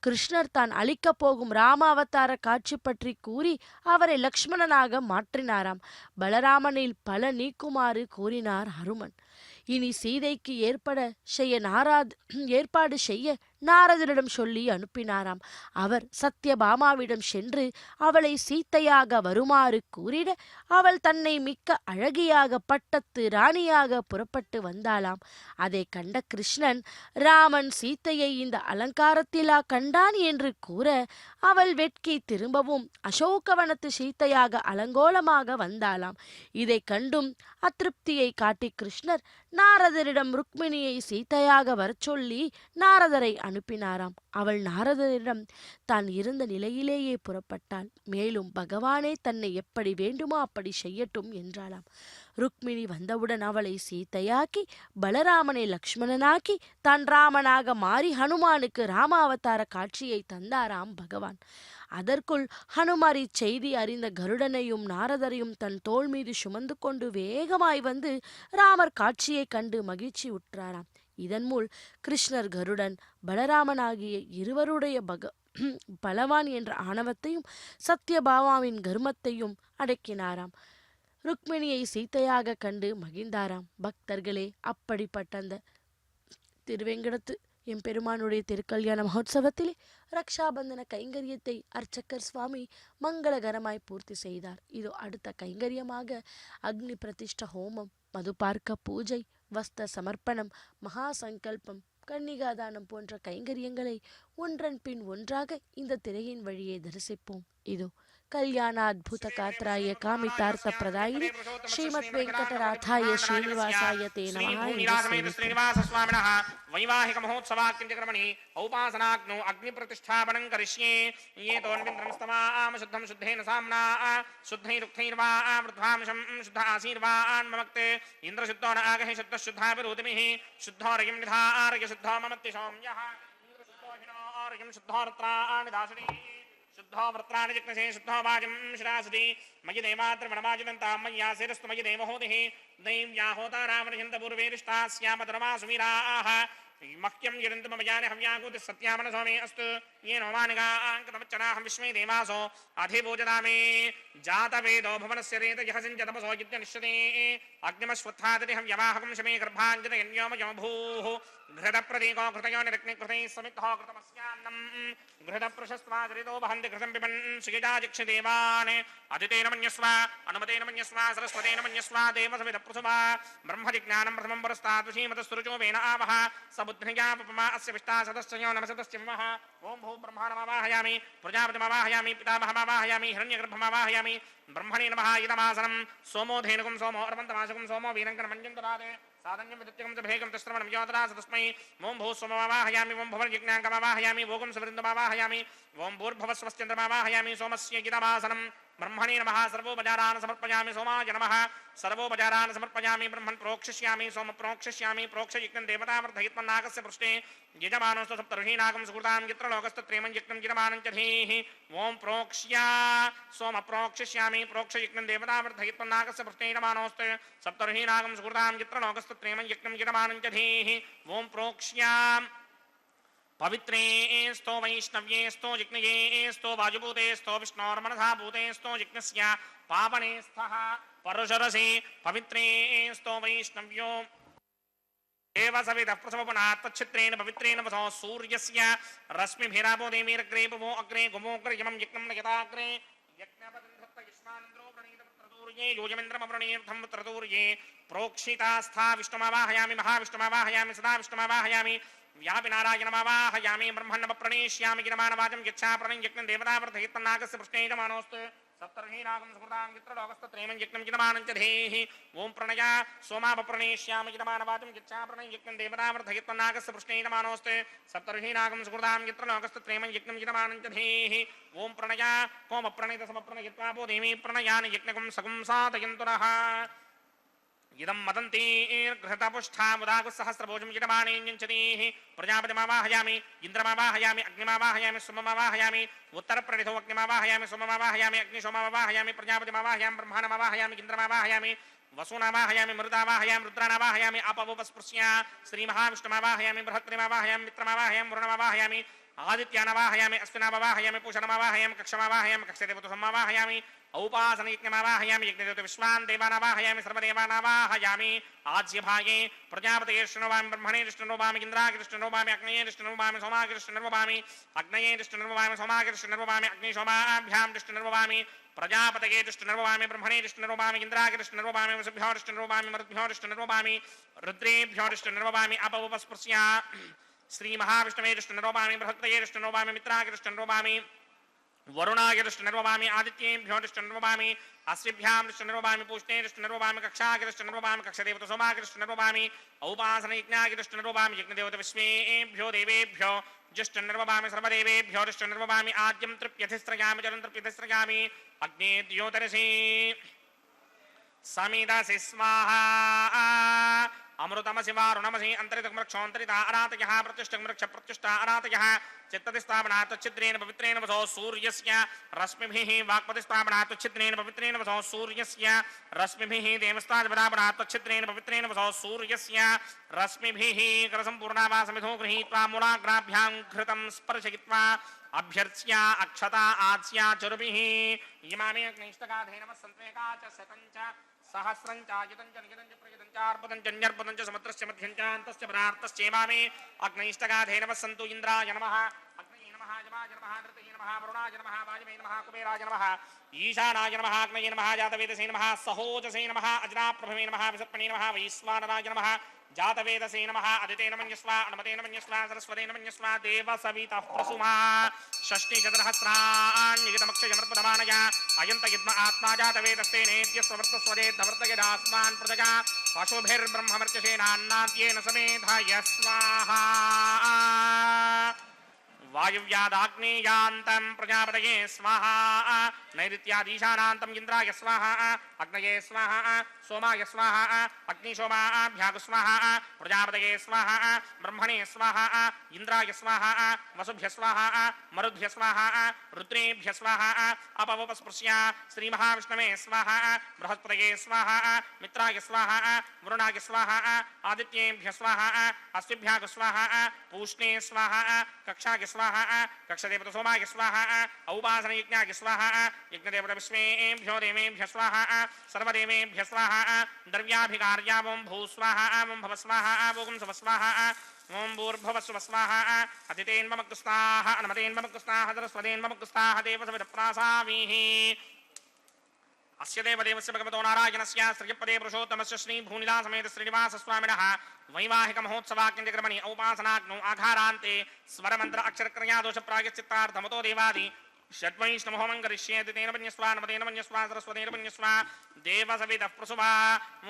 கிருஷ்ணர் தான் அளிக்கப் போகும் ராமாவதார காட்சி பற்றி கூறி அவரை லக்ஷ்மணனாக மாற்றினாராம். பலராமனில் பல நீக்குமாறு கூறினார் ஹனுமன். இனி சீதைக்கு ஏற்பாடு செய்ய நாரதரிடம் சொல்லி அனுப்பினாராம். அவர் சத்யபாமாவிடம் சென்று அவளை சீத்தையாக வருமாறு கூறிட, அவள் தன்னை மிக்க அழகியாக பட்டத்து ராணியாக புறப்பட்டு வந்தாளாம். அதை கண்ட கிருஷ்ணன், ராமன் சீத்தையை இந்த அலங்காரத்திலா கண்டான் என்று கூற, அவள் வெட்கி திரும்பவும் அசோகவனத்து சீத்தையாக அலங்கோலமாக வந்தாளாம். இதை கண்டும் அதிருப்தியை காட்டி கிருஷ்ணர் நாரதரிடம் ருக்மிணியை சீத்தையாக வரச்சொல்லி நாரதரை அனுப்பினாராம். அவள் நாரதரிடம் தான் இருந்த நிலையிலேயே புறப்பட்டாள். மேலும் பகவானே தன்னை எப்படி வேண்டுமோ அப்படி செய்யட்டும் என்றாளாம். ருக்மிணி வந்தவுடன் அவளை சீத்தையாக்கி பலராமனை லக்ஷ்மணனாக்கி தான் ராமனாக மாறி ஹனுமானுக்கு ராமாவதார காட்சியை தந்தாராம் பகவான். அதற்குள் ஹனுமார் இச்செய்தி அறிந்த கருடனையும் நாரதரையும் தன் தோள் மீது சுமந்து கொண்டு வேகமாய் வந்து ராமர் காட்சியை கண்டு மகிழ்ச்சி உற்றாராம். இதன் மூல் கிருஷ்ணர் கருடன் பலராமனாகிய இருவருடைய பலவான் என்ற ஆணவத்தையும் சத்யபாமாவின் கர்மத்தையும் அடக்கினாராம். ருக்மிணியை சீத்தையாக கண்டு மகிழ்ந்தாராம். பக்தர்களே, அப்படிப்பட்ட அந்த திருவேங்கடத்து எம்பெருமானுடைய திருக்கல்யாண மகோத்சவத்திலே ரக்ஷாபந்தன கைங்கரியத்தை அர்ச்சகர் சுவாமி மங்களகரமாய் பூர்த்தி செய்தார். இதோ அடுத்த கைங்கரியமாக அக்னி பிரதிஷ்ட ஹோமம், மதுபார்க்க பூஜை, வஸ்த சமர்ப்பணம், மகா சங்கல்பம், கன்னிகாதானம் போன்ற கைங்கரியங்களை ஒன்றன் பின் ஒன்றாக இந்த திரையின் வழியே தரிசிப்போம். இதோ கல்யாணாத்புத காத்ராய காமிதார்த்த பிரதாயினி ஸ்ரீமத் வெங்கடநாதாய ஸ்ரீனிவாசாய தே நமः. वैवाहिक महोत्सवाक्यक्रमणि औपासनाग्नौ अग्नि प्रतिष्ठापनं करिष्ये ये तोन्विन्द्रं स्तमाम शुद्धं शुद्धेन साम्ना शुद्धैरुक्थैर्वा वृद्धांशं शुद्ध आशीर्वान् ममक्ते इन्द्रशुद्धो न आगहि शुद्धः शुद्धाभिरुतिमिः शुद्धो रयं निधारय शुद्धो ममत्ति सौम्यः इन्द्रशुद्धो हिनोरयं शुद्धो रत्राणि दासुरी शुद्धो वृत्राणि जिग्नसे शुद्धो वाजं शिरासति मयि देवाद्रवणमाजिनन्तां मय्यासिरस्तु मयि देवहोतिः दैव्या होता रामनिहन्तपूर्वेरिष्टाः स्यामधर्मा सुवीराः मह्यं यजन्तु मम यानि हव्याकूतिः सत्यामनसो मे अस्तु येनो मानिकाङ्कृतवच्चनाहं विश्वे देवासो अधिपूजतामे जातवेदो भुवनस्य रेतयः सिञ्चतपसो यज्ञनिष्यते अग्निमश्वत्थादिति हव्यवाहकं शमे गर्भाञ्जनयन्योमयो भूः घृतप्रतीको घृतयो निरग्निकृतैः समिद्धो घृतमस्यान्नम् घृतप्रशस्त्वादरितो वहन्ति घृतं पिबन् सुगिजाजिक्षदेवान् अदितेन मन्यस्व अनुमतेन मन्यस्व सरस्वतेन मन्यस्व देवसविदप्रसुवा ब्रह्मजिज्ञानं प्रथमं परस्ताद्विषीमतस्तुरुचो वेन आवह सबुद्धिजापमा अस्य विष्टा सदस्यो नमसदस्य ममः ओं भू ब्रह्माणमावाहयामि प्रजापतिमावाहयामि पितामहमावाहयामि हिरण्यगर्भमावाहयामि ब्रह्मणे नमः इदमासनं सोमो धेनुकं सोमो अर्वन्तमासकं सोमो वीरङ्कनमञ्जं ददाते साधन्यं विदुत्यं च भेगं तस्त्रवणं योतरास तस्मै ओं भू सोममावाहयामि ओं भुवनजिज्ञाङ्कमावाहयामि भोगं सविरिन्दमावाहयामि ओं भूर्भुवस्वश्चन्द्रमावाहयामि सोमस्य इदमासनं ब्रह्मणे नमः सर्वोपचारान् समर्पयामि सोमाय नमः सर्वोपचारान् समर्पयामि ब्रह्मन् प्रोक्षिष्यामि सोम प्रोक्षिष्यामि प्रोक्षयिज्ञं देवतामर्थयित्वन्नागस्य पृष्ठे यजमानोऽस्तु सप्तर्षीनागं सुकृतां यत्र लोकस्तत्रेमं यज्ञं यजमानं च धीः ओं प्रोक्ष्या सोम प्रोक्षिष्यामि प्रोक्षयिज्ञं देवतामर्थयित्वन्नागस्य पृष्ठे यजमानोऽस्तु सप्तर्षीनागं सुकृतां यत्र लोकस्तत्रेमं यज्ञं यजमानं च धीः ओं प्रोक्ष्या पवित्रेस्तो वैष्णव्येस्तो जिग्नयेस्तो वायुभूतेस्तो विष्णोर्मनसा भूतेस्तो जिग्नस्य पावने स्थः परुशरसि पवित्रेस्तो वैष्णव्यो देवसविदः प्रसवपुनात् तच्छित्रेण पवित्रेण वसो सूर्यस्य रश्मिभिरापो देवीरग्रे पुवो अग्रे गुमोग्रयमं यज्ञं नयताग्रे यज्ञपदन्धत्तयुष्मानिन्द्रो प्रणीतपुत्रतूर्ये योजमिन्द्रमप्रणीर्थं पुत्रतूर्ये प्रोक्षितास्था विष्णुमावाहयामि महाविष्णुमावाहयामि सदा विष्णुमावाहयामि व्यापि नारायणमावाहयामि ब्रह्मण्णमप्रणेष्यामि गिरमानवाचं यच्छा प्रणं यज्ञं देवतावर्धयित्वन्नागस्य पृष्ठे यजमानोऽस्तु सप्तर्षीनागं सुकृतां यत्रलोकस्तत्रेमं यज्ञं यजमानं च धेः ओं प्रणया सोमापप्रणेष्यामि गिरमानवाचं यच्छा प्रणं यज्ञं देवतावर्धयित्वन्नागस्य पृष्ठे यजमानोऽस्तु सप्तर्षीनागं सुकृतां यत्रलोकस्तत्रेमं यज्ञं यजमानं च धेः ओं प्रणया कोमप्रणितसमप्रणयित्वा पो देवी प्रणयानि यज्ञकं सगुं साधयन्तु नः इदं वदन्ति गृहतपुष्ठामुदागुसहस्रभोजं यजमानेऽन्यञ्चतीः प्रजापतिमावाहयामि इन्द्रमावाहयामि अग्निमावाहयामि सोममावाहयामि उत्तरप्रणिधो अग्निमावाहयामि सोममावाहयामि अग्निशोममावाहयामि प्रजापतिमावाहयामि ब्रह्माणमावाहयामि इन्द्रमावाहयामि वसुनावाहयामि मरुदावाहयामि रुद्रानावाहयामि अपवपस्पृश्य श्रीमहाविष्णुमावाहयामि बृहत्पतिमावाहयामि मित्रमावाहयामि वरुणमावाहयामि आदित्यानावाहयामि अश्विनावाहयामि पूषणमावाहयामि कक्षमावाहयामि कक्षदेवतसमावाहयामि औपासनयज्ञमावाहयामि यज्ञदेवत विश्वान् देवानावाहयामि सर्वदेवानावाहयामि आज्यभागे प्रजापतये विष्णुर्वामि ब्रह्मणे विष्णुर्वामि इन्द्राय विष्णुर्वामि अग्नये विष्णुर्वामि सोमाय विष्णुर्वामि अग्नये विष्णुर्वामि सोमाय विष्णुर्वामि अग्निशोमाभ्यां विष्णुर्वामि प्रजापतये विष्णुर्वामि ब्रह्मणे विष्णुर्वामि इन्द्राय विष्णुर्वामि वसुभ्यो विष्णुर्वामि मरुद्भ्यो विष्णुर्वामि रुद्रेभ्यो विष्णुर्वामि अपवपस्पृश्य श्रीमहाविष्णवे विष्णुर्वामि बृहत्पतये विष्णुर्वामि मित्राय विष्णुर्वामि वरुणाय विष्णुर्वामि आदित्येभ्यो विष्णुर्वामि अश्विभ्यां विष्णुर्वामि पूष्णे विष्णुर्वामि कक्षाय विष्णुर्वामि कक्षदेवतसोमाय विष्णुर्वामि औपासनयज्ञाय विष्णुर्वामि यज्ञदेवत विश्वेभ्यो देवेभ्यो ज्येष्ठनिर्ववामि सर्वदेवेभ्यो विष्णुर्वामि आद्यं तृप्यधिस्त्रयामि जलं तृप्यधिस्त्रयामि अग्ने द्योतरसि समिदसि स्वाहा अमृतमसि वारुणमसि अन्तरितमृक्षोऽन्तरिता अरातयः प्रतिष्ठमृक्ष प्रतिष्ठा अरातयः चित्तदिस्थापनात् छिद्रेण पवित्रेण वसो सूर्यस्य रश्मिभिः वाक्पतिस्थापनात् छिद्रेण पवित्रेण वसो सूर्यस्य रश्मिभिः देवस्तादिपदापनात् छिद्रेण पवित्रेण वसो सूर्यस्य रश्मिभिः करसम्पूर्णावासमिधो गृहीत्वा मूलाग्राभ्यां घृतं स्पर्शयित्वा अभ्यर्च्य अक्षता आच्या चरुभिः इमामे अग्निष्टकाधे नमः सन्त्वेका च शतं च सहस्रं च आयतं च नियतं च प्रयतं च अर्पतं च न्यर्पतं च समुद्रस्य मध्यं च अन्तस्य पदार्थस्येमामे अग्निष्टकाधे नमः सन्तु इन्द्राय नमः अग्नये नमः यमाय नमः नृतये नमः वरुणाय नमः वायुवे नमः कुबेराय नमः ईशानाय नमः अग्नये नमः जातवेदसे नमः सहोजसे नमः अजनाप्रभवे नमः विसर्पणे नमः वैश्वानराय नमः जातवेदसे नमः अदितेन मन्यस्वा अनुमतेन मन्यस्वा सरस्वतेन मन्यस्वा देवसवितः प्रसुमा षष्टिचतुरहस्राण्यगितमक्षयमर्पदमानय अयन्त युग्म आत्मा जातवेदस्ते नेत्यस्ववर्तस्वदेद्धवर्तयदास्मान् प्रजगा पशुभिर्ब्रह्मवर्चसेनान्नाद्येन समेधाय स्वाहा वायुव्यादाग्नेयान्तं प्रजापतये स्वाहा नैऋत्यादीशानान्तं इन्द्राय स्वाहा अग्नये स्वाहा सोमाय स्वाहा अग्निशोमाभ्यागु स्वाहा प्रजापतये स्वाहा ब्रह्मणे स्वाहा इन्द्राय स्वाहा वसुभ्य स्वाहा मरुद्भ्य स्वाहा रुद्रेभ्य स्वाहा अपवपस्पृश्य श्रीमहाविष्णवे स्वाहा बृहस्पतये स्वाहा मित्राय स्वाहा वरुणाय स्वाहा आदित्येभ्य स्वाहा अश्विभ्यागु स्वाहा पूष्णे स्वाहा कक्षाय स्वाहा कक्षदेवत सोमाय स्वाहा औपासनयज्ञाय स्वाहा यज्ञदेवत विश्वेभ्यो देवेभ्य स्वाहा सर्वदेवेभ्य स्वाहा द्रव्याभिकार्या ओं भूस्वाहा ओं भवस्वाहा ओं स्वस्वाहा ओं भूर्भुवस्व स्वाहा अतिथेन्ममग्रस्ताः अनुमतेन्ममग्रस्ताः सरस्वतेन्ममग्रस्ताः देवसविधप्रासामीः अस्य देवदेवस्य भगवतो नारायणस्य श्रियपदे पुरुषोत्तमस्य श्रीभूनिलासमेत श्रीनिवासस्वामिनः वैवाहिकमहोत्सवाख्यक्रमणि औपासनाग्नौ आघारान्ते स्वरमन्त्र अक्षरक्रियादोष प्रायश्चित्तार्थमतो देवादि षड्वैष्णवहोमं करिष्येति तेन मन्यस्वा नमतेन मन्यस्वा सरस्वतेन मन्यस्वा देवसवितः प्रसुवा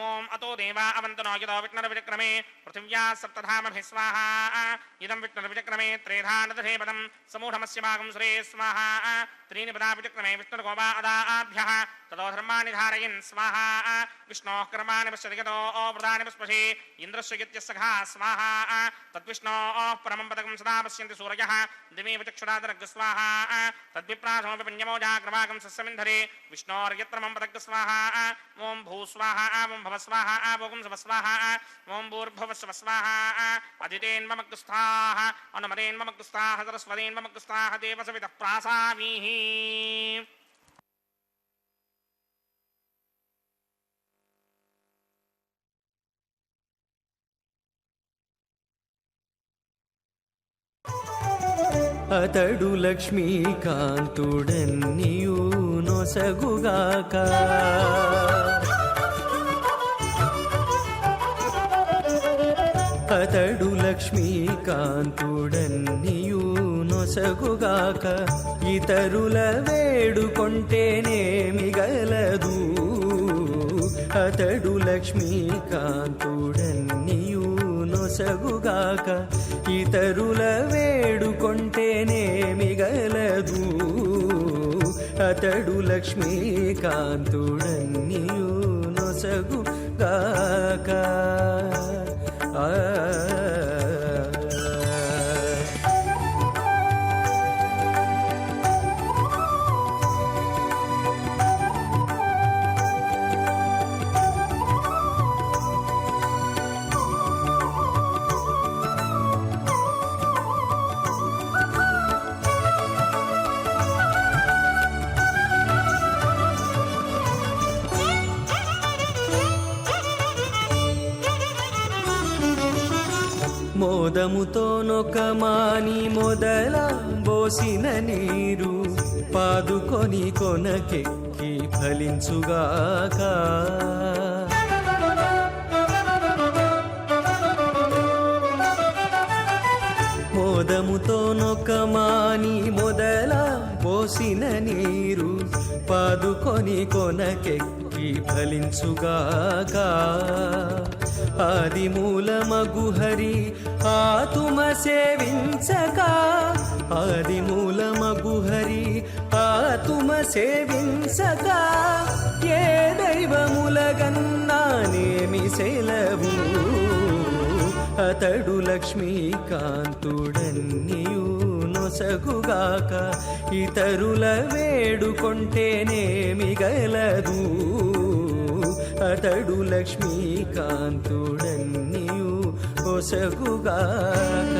ओम अतो देवा अवन्तनो यतो विष्णुर्विक्रमे पृथिव्या सप्तधामभिः स्वाहा इदं विष्णुर्विक्रमे त्रेधानदधे पदं समूढमस्य भागं सुरे स्वाहा त्रीणि पदा विक्रमे विष्णुर्गोवा अदाभ्यः ततो धर्माणि धारयन् स्वाहा विष्णोः कर्माणि पश्यति यतो व्रतानि पुष्पसे इन्द्रस्य यत्यस्य घा स्वाहा तद्विष्णोः परमं पदकं सदा पश्यन्ति सूरयः दिवे विचक्षुरादरग् स्वाहा तद्विप्रासमपि पुण्यमोजाग्रभागं सस्यमिन्धरे विष्णोर्यत्र मम पदग् स्वाहा ओं भूस्वाहा ओं भवस्वाहा ओं स्वस्वाहा ओं भूर्भुवस्व स्वाहा अदितेन्ममग्रस्ताः अनुमतेन्ममग्रस्ताः सरस्वतेन्ममग्रस्ताः देवसवितः प्रासामीः అతడు లక్ష్మీకాంతుడన్నియు నొసగుగాక అతడు లక్ష్మీకాంతుడన్నియు నొసగుగాక ఇతరుల వేడుకొంటేనేమి గలదు అతడు లక్ష్మీకాంతుడన్నియు నొసగుగాక ఇతరుల వేడుకొంటేనేమి గలదు అతడు లక్ష్మీకాంతుడన్నియు నొసగుగాక నొసగుగాక మోదముతో నొకమాని మొదల బోసిన నీరు పాదుకొని కొనకెక్కి ఫలించుగాక మోదముతో నొకమాని మొదల పోసిన నీరు పాదుకొని కొనకెక్కి ఫలించుగాక ఆది మూలమగు హరి ఆతుమ సేవించక ఆది మూలమగు హరి ఆతుమ సేవించక ఏ దైవములగన్నానేమి సెలవు అతడు లక్ష్మీకాంతుడన్నియు నొసగుగాక ఇతరుల వేడుకొంటేనేమి గలదు అతడు లక్ష్మీకాంతుడన్నియు నొసగుగాక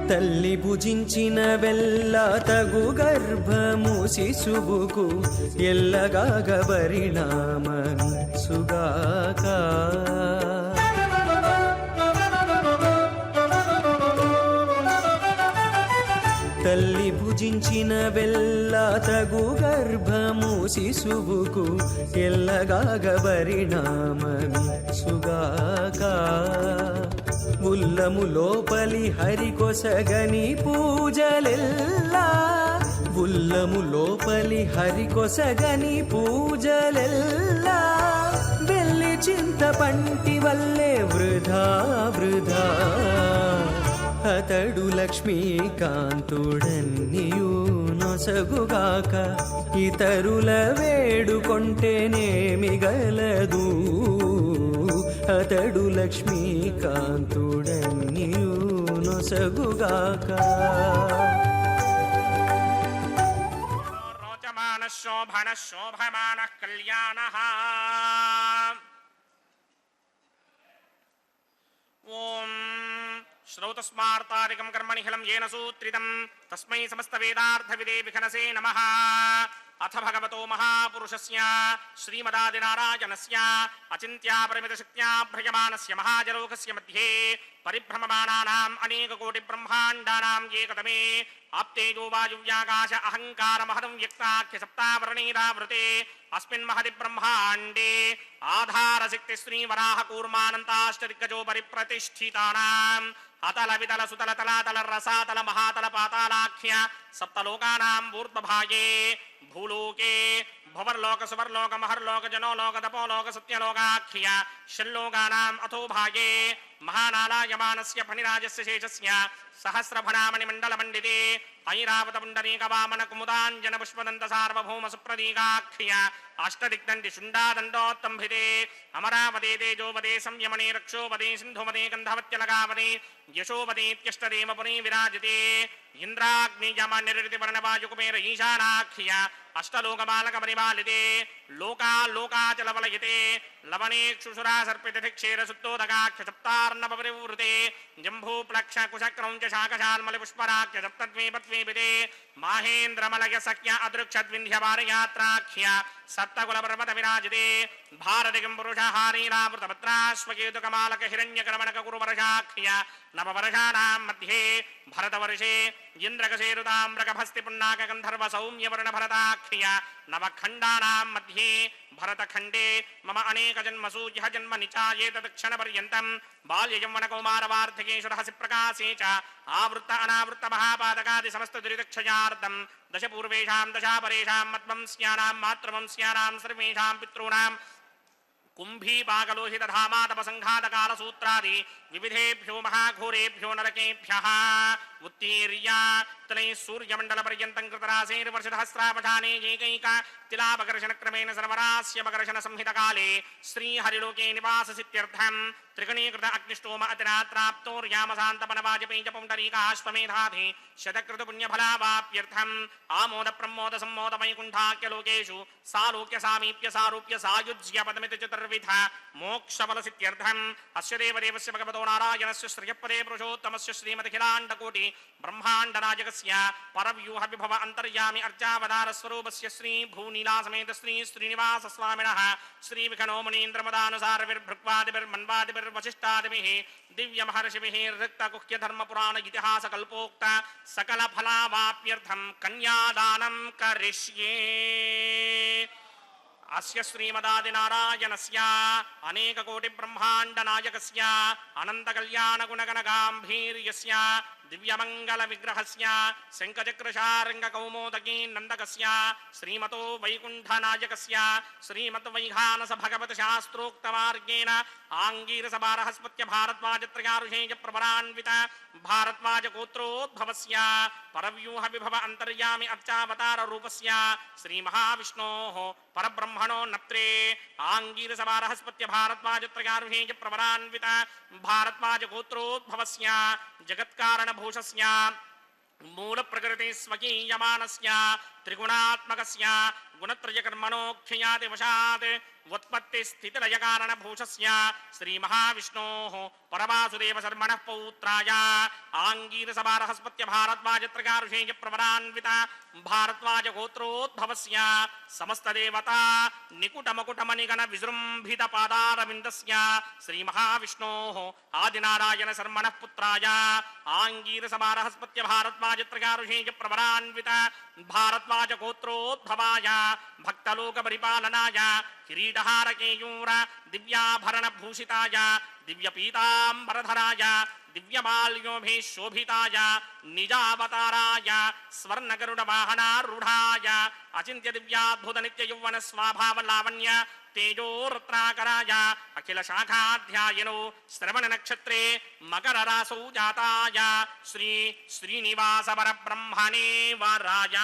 తల్లి భుజించిన వెల్ల తగు గర్భము శిశువుకు ఎల్లగాగ పరిణామసుగాక తల్లి భుజించిన వెల్ల తగు గర్భము శిశువుకు ఎల్లగాగ పరిణామసుగాక ఉల్లము లోపలి హరికొసగని పూజలెల్లా ఉల్లము లోపలి హరికొసగని పూజలెల్లా వెళ్ళి చింతపంటి వల్లే వృధా వృధా అతడు లక్ష్మీకాంతుడన్నియు నొసగుగాక ఇతరుల వేడుకొంటేనేమి గలదు అతడు లక్ష్మీకాంతుడన్నియు నొసగుగాక రోచమాన శోభన శోభమాన కళ్యాణ ఓం శ్రౌతస్మార్తాదికం కర్మనిఖిలం ఏన సూత్రితం తస్మై సమస్త వేదార్థ విదే విఘనసే నమః అథ భగవతో మహాపురుషస్య శ్రీమదాదినారాయణస్య అచింత్యా పరిమిత శక్త్యా భ్రయమానస్య మహాజలోకస్య మధ్యే పరిభ్రమమానానాం అనేక కోటి బ్రహ్మాండానాం ఏకతమే ఆప్తేజో వాయువ్యాకాశ అహంకార మహదం వ్యక్తాఖ్య సప్తావరణీరావృతే అస్మిన్ మహది బ్రహ్మాండే ఆధారశక్తి శ్రీవరాహ కూర్మానంతాష్టదిగ్గజో పరిప్రతిష్ఠితానాం అతల వితల సుతల తలాతల రసాతల మహాతల పాతాళాఖ్య సప్తలోకానాం ఊర్ధ్వభాగే భూలోకే భువర్లోక సువర్లోక మహర్లోక జనోలోక తపోలోక సత్యలోకాఖ్య షల్లోకానాం అథో భాగే మహానాలాయమానస్య ఫణిరాజస్య శేషస్య సహస్రఫణామణి మండల మండితే ఐరావత పుండరీక వామన కుముదాంజన పుష్పదంత సార్వభౌమ సుప్రదీకాఖ్య అష్టదిగ్దండి శుండాదండోత్తంభితే అమరావతే తేజోవదే సంయమనే రక్షోవదే సింధుమదే గంధవత్యలగావదే యశోవదేత్యష్టదేవ పురీ విరాజితే ఇంద్రాగ్నియమనిరితి వర్ణవాయుకుమేర ఈశానాఖ్య అష్టలోకమాలక పరిపాలితే లోకాలోకాచలవలయతే లవణేక్షుషురా సర్పిత క్షీర సుత్తోదకాఖ్య సప్తార్ణవ పరివృతే జంభూప్లక్ష కుశక్రౌంచ శాకశాల్మలి పుష్పరాఖ్య సప్తద్వీపద్వీపితే మాహేంద్రమలయ సఖ్య అదృక్షద్వింధ్యవారయాత్రాఖ్య సప్తకుల పర్వత విరాజితే భారతికం పురుషహారీరావృతపత్రాశ్వకేతుకమాలక హిరణ్యకరమణక కురువర్షాఖ్య नववर्षाणां मध्ये भरतवर्षे इन्द्रकसेरुताम्रकभस्ति पुण्णाकगन्धर्व सौम्यवर्णभरताख्य नवखण्डानां मध्ये भरतखण्डे मम अनेकजन्मसु यः जन्म निचायेतत्क्षणपर्यन्तं बाल्ययौवनकौमारवार्धकेषु रहसि प्रकाशे च आवृत्त अनावृत्त महापादकादि समस्त दुरितक्षयार्थं दश पूर्वेषां दशापरेषां मद्वंस्यानां मातृवंस्यानां सर्वेषां पितॄणां कुंभीपाकलोहित धामातपसंघातकालसूत्रादि विविधेभ्यो महाघोरेभ्यो नरकेभ्यः उत्तीर्य तनैः सूर्यमण्डलपर्यन्तं कृतरासेर्वर्षसहस्रावधाने एकैक तिलापकर्षणक्रमेण सर्वरास्यपकर्षणसंहितकाले श्रीहरिलोके निवाससित्यर्थं त्रिगणीकृत अग्निष्टोम अतिरात्राप्तोर्यामसान्तपनवाजपेयपुण्डरीकाश्वमेधाधि शतकृतपुण्यफलावाप्यर्थम् आमोदप्रमोदसम्मोदवैकुण्ठाख्यलोकेषु सालोक्य सामीप्य सारूप्य सायुज्य पदमिति चतुर्विध मोक्षफलसित्यर्थम् अस्य देवदेवस्य भगवतो नारायणस्य श्रियपदे पुरुषोत्तमस्य श्रीमदखिलाण्डकोटि ब्रह्माण्डनायकस्य परव्यूह विभव अन्तर्यामि अर्चावतारस्वरूपस्य श्री भूनीलासमेत श्री श्रीनिवास स्वामिनः श्री विखनो मुनीन्द्रमदानुसारविर्भृक्वादिभिर्मन्वादिभिर्वसिष्ठादिभिः दिव्य महर्षिभिः ऋक्तगुह्य धर्मपुराण इतिहास कल्पोक्त सकल फलावाप्यर्थं कन्यादानं करिष्ये अस्य श्रीमदादिनारायणस्य अनेककोटि ब्रह्माण्ड नायकस्य अनंत कल्याण गुणगण गांभीर्यस्य दिव्यमंगल विग्रहस्य शंखचक्रशार्ंग कौमोदकी नंदकस्य श्रीमतो वैकुंठ नायकस्य श्रीमत वैघानस भगवत शास्त्रोक्त मार्गेण आंगीरस बारहस्पत्य भारद्वाजत्रयारुषेय प्रवरान्वित भारद्वाज गोत्रोद्भवस्य परव्यूह विभव अंतर्यामि अर्चावतार रूपस्य श्री महाविष्णोः परब्रह्मणो नत्रे आंगीरस बारहस्पत्य भारद्वाजत्रयारुषेय प्रवरान्वित भारद्वाज गोत्रोद्भवस्य जगत्कारण भूषस्य मूल प्रकृति स्वकीयमानस्य त्रिगुणात्मकस्य गुणत्रयकर्मणोख्यादिवशात् उत्पत्ति स्थितिलय कारण भूषस्य श्री महाविष्णोः परवासुदेव शर्मणः पौत्राय आंगीरस बारहस्पत्य भारद्वाजत्रयारुषेय प्रवरान्वित भारद्वाज गोत्रोद्भवस्य समस्त देवता निकुट मकुट मणिगण विजृंभित पादारविन्दस्य श्री महाविष्णोः आदिनारायण शर्मणः पुत्राय आंगीरस बारहस्पत्य भारद्वाजत्रयारुषेय प्रवरान्वित भारद्वाज गोत्रोद्भवाय भक्तलोक परिपालनाय किरीटहार केयूर दिव्याभरण भूषिताय दिव्य पीतांबरधराय दिव्यमाल्योभिः शोभिताय निजावताराय स्वर्णगरुड वाहनारूढ़ाय अचिन्त्य दिव्याद्भुत नित्य यौवन स्वाभाव लावण्य तेजो रत्नाकराय अखिल शाखाध्यायिनो श्रवण नक्षत्रे मकर रासौ जाताय श्री श्रीनिवास परब्रह्मणे वराय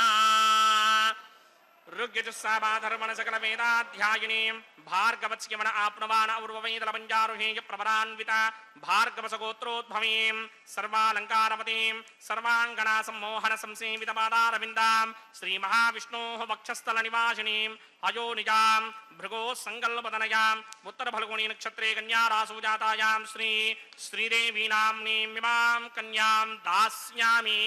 ऋग्यजुस्साबाधर्मण सकल वेदाध्यायिनी भार्गवत्स्यमन आप्नवान और्ववेदल पंजारुहेय प्रवरान्विता भार्गवस गोत्रोद्भवीं सर्वालंकारवतीं सर्वांगना सम्मोहन संसेवित पादारविन्दां श्री महाविष्णोः वक्षस्थल निवासिनीं अयोनिजां भृगो संगल्पतनयाम् उत्तर फल्गुनी नक्षत्रे कन्या रासु जातायां श्री श्रीदेवी नाम्नीं इमां कन्यां दास्यामि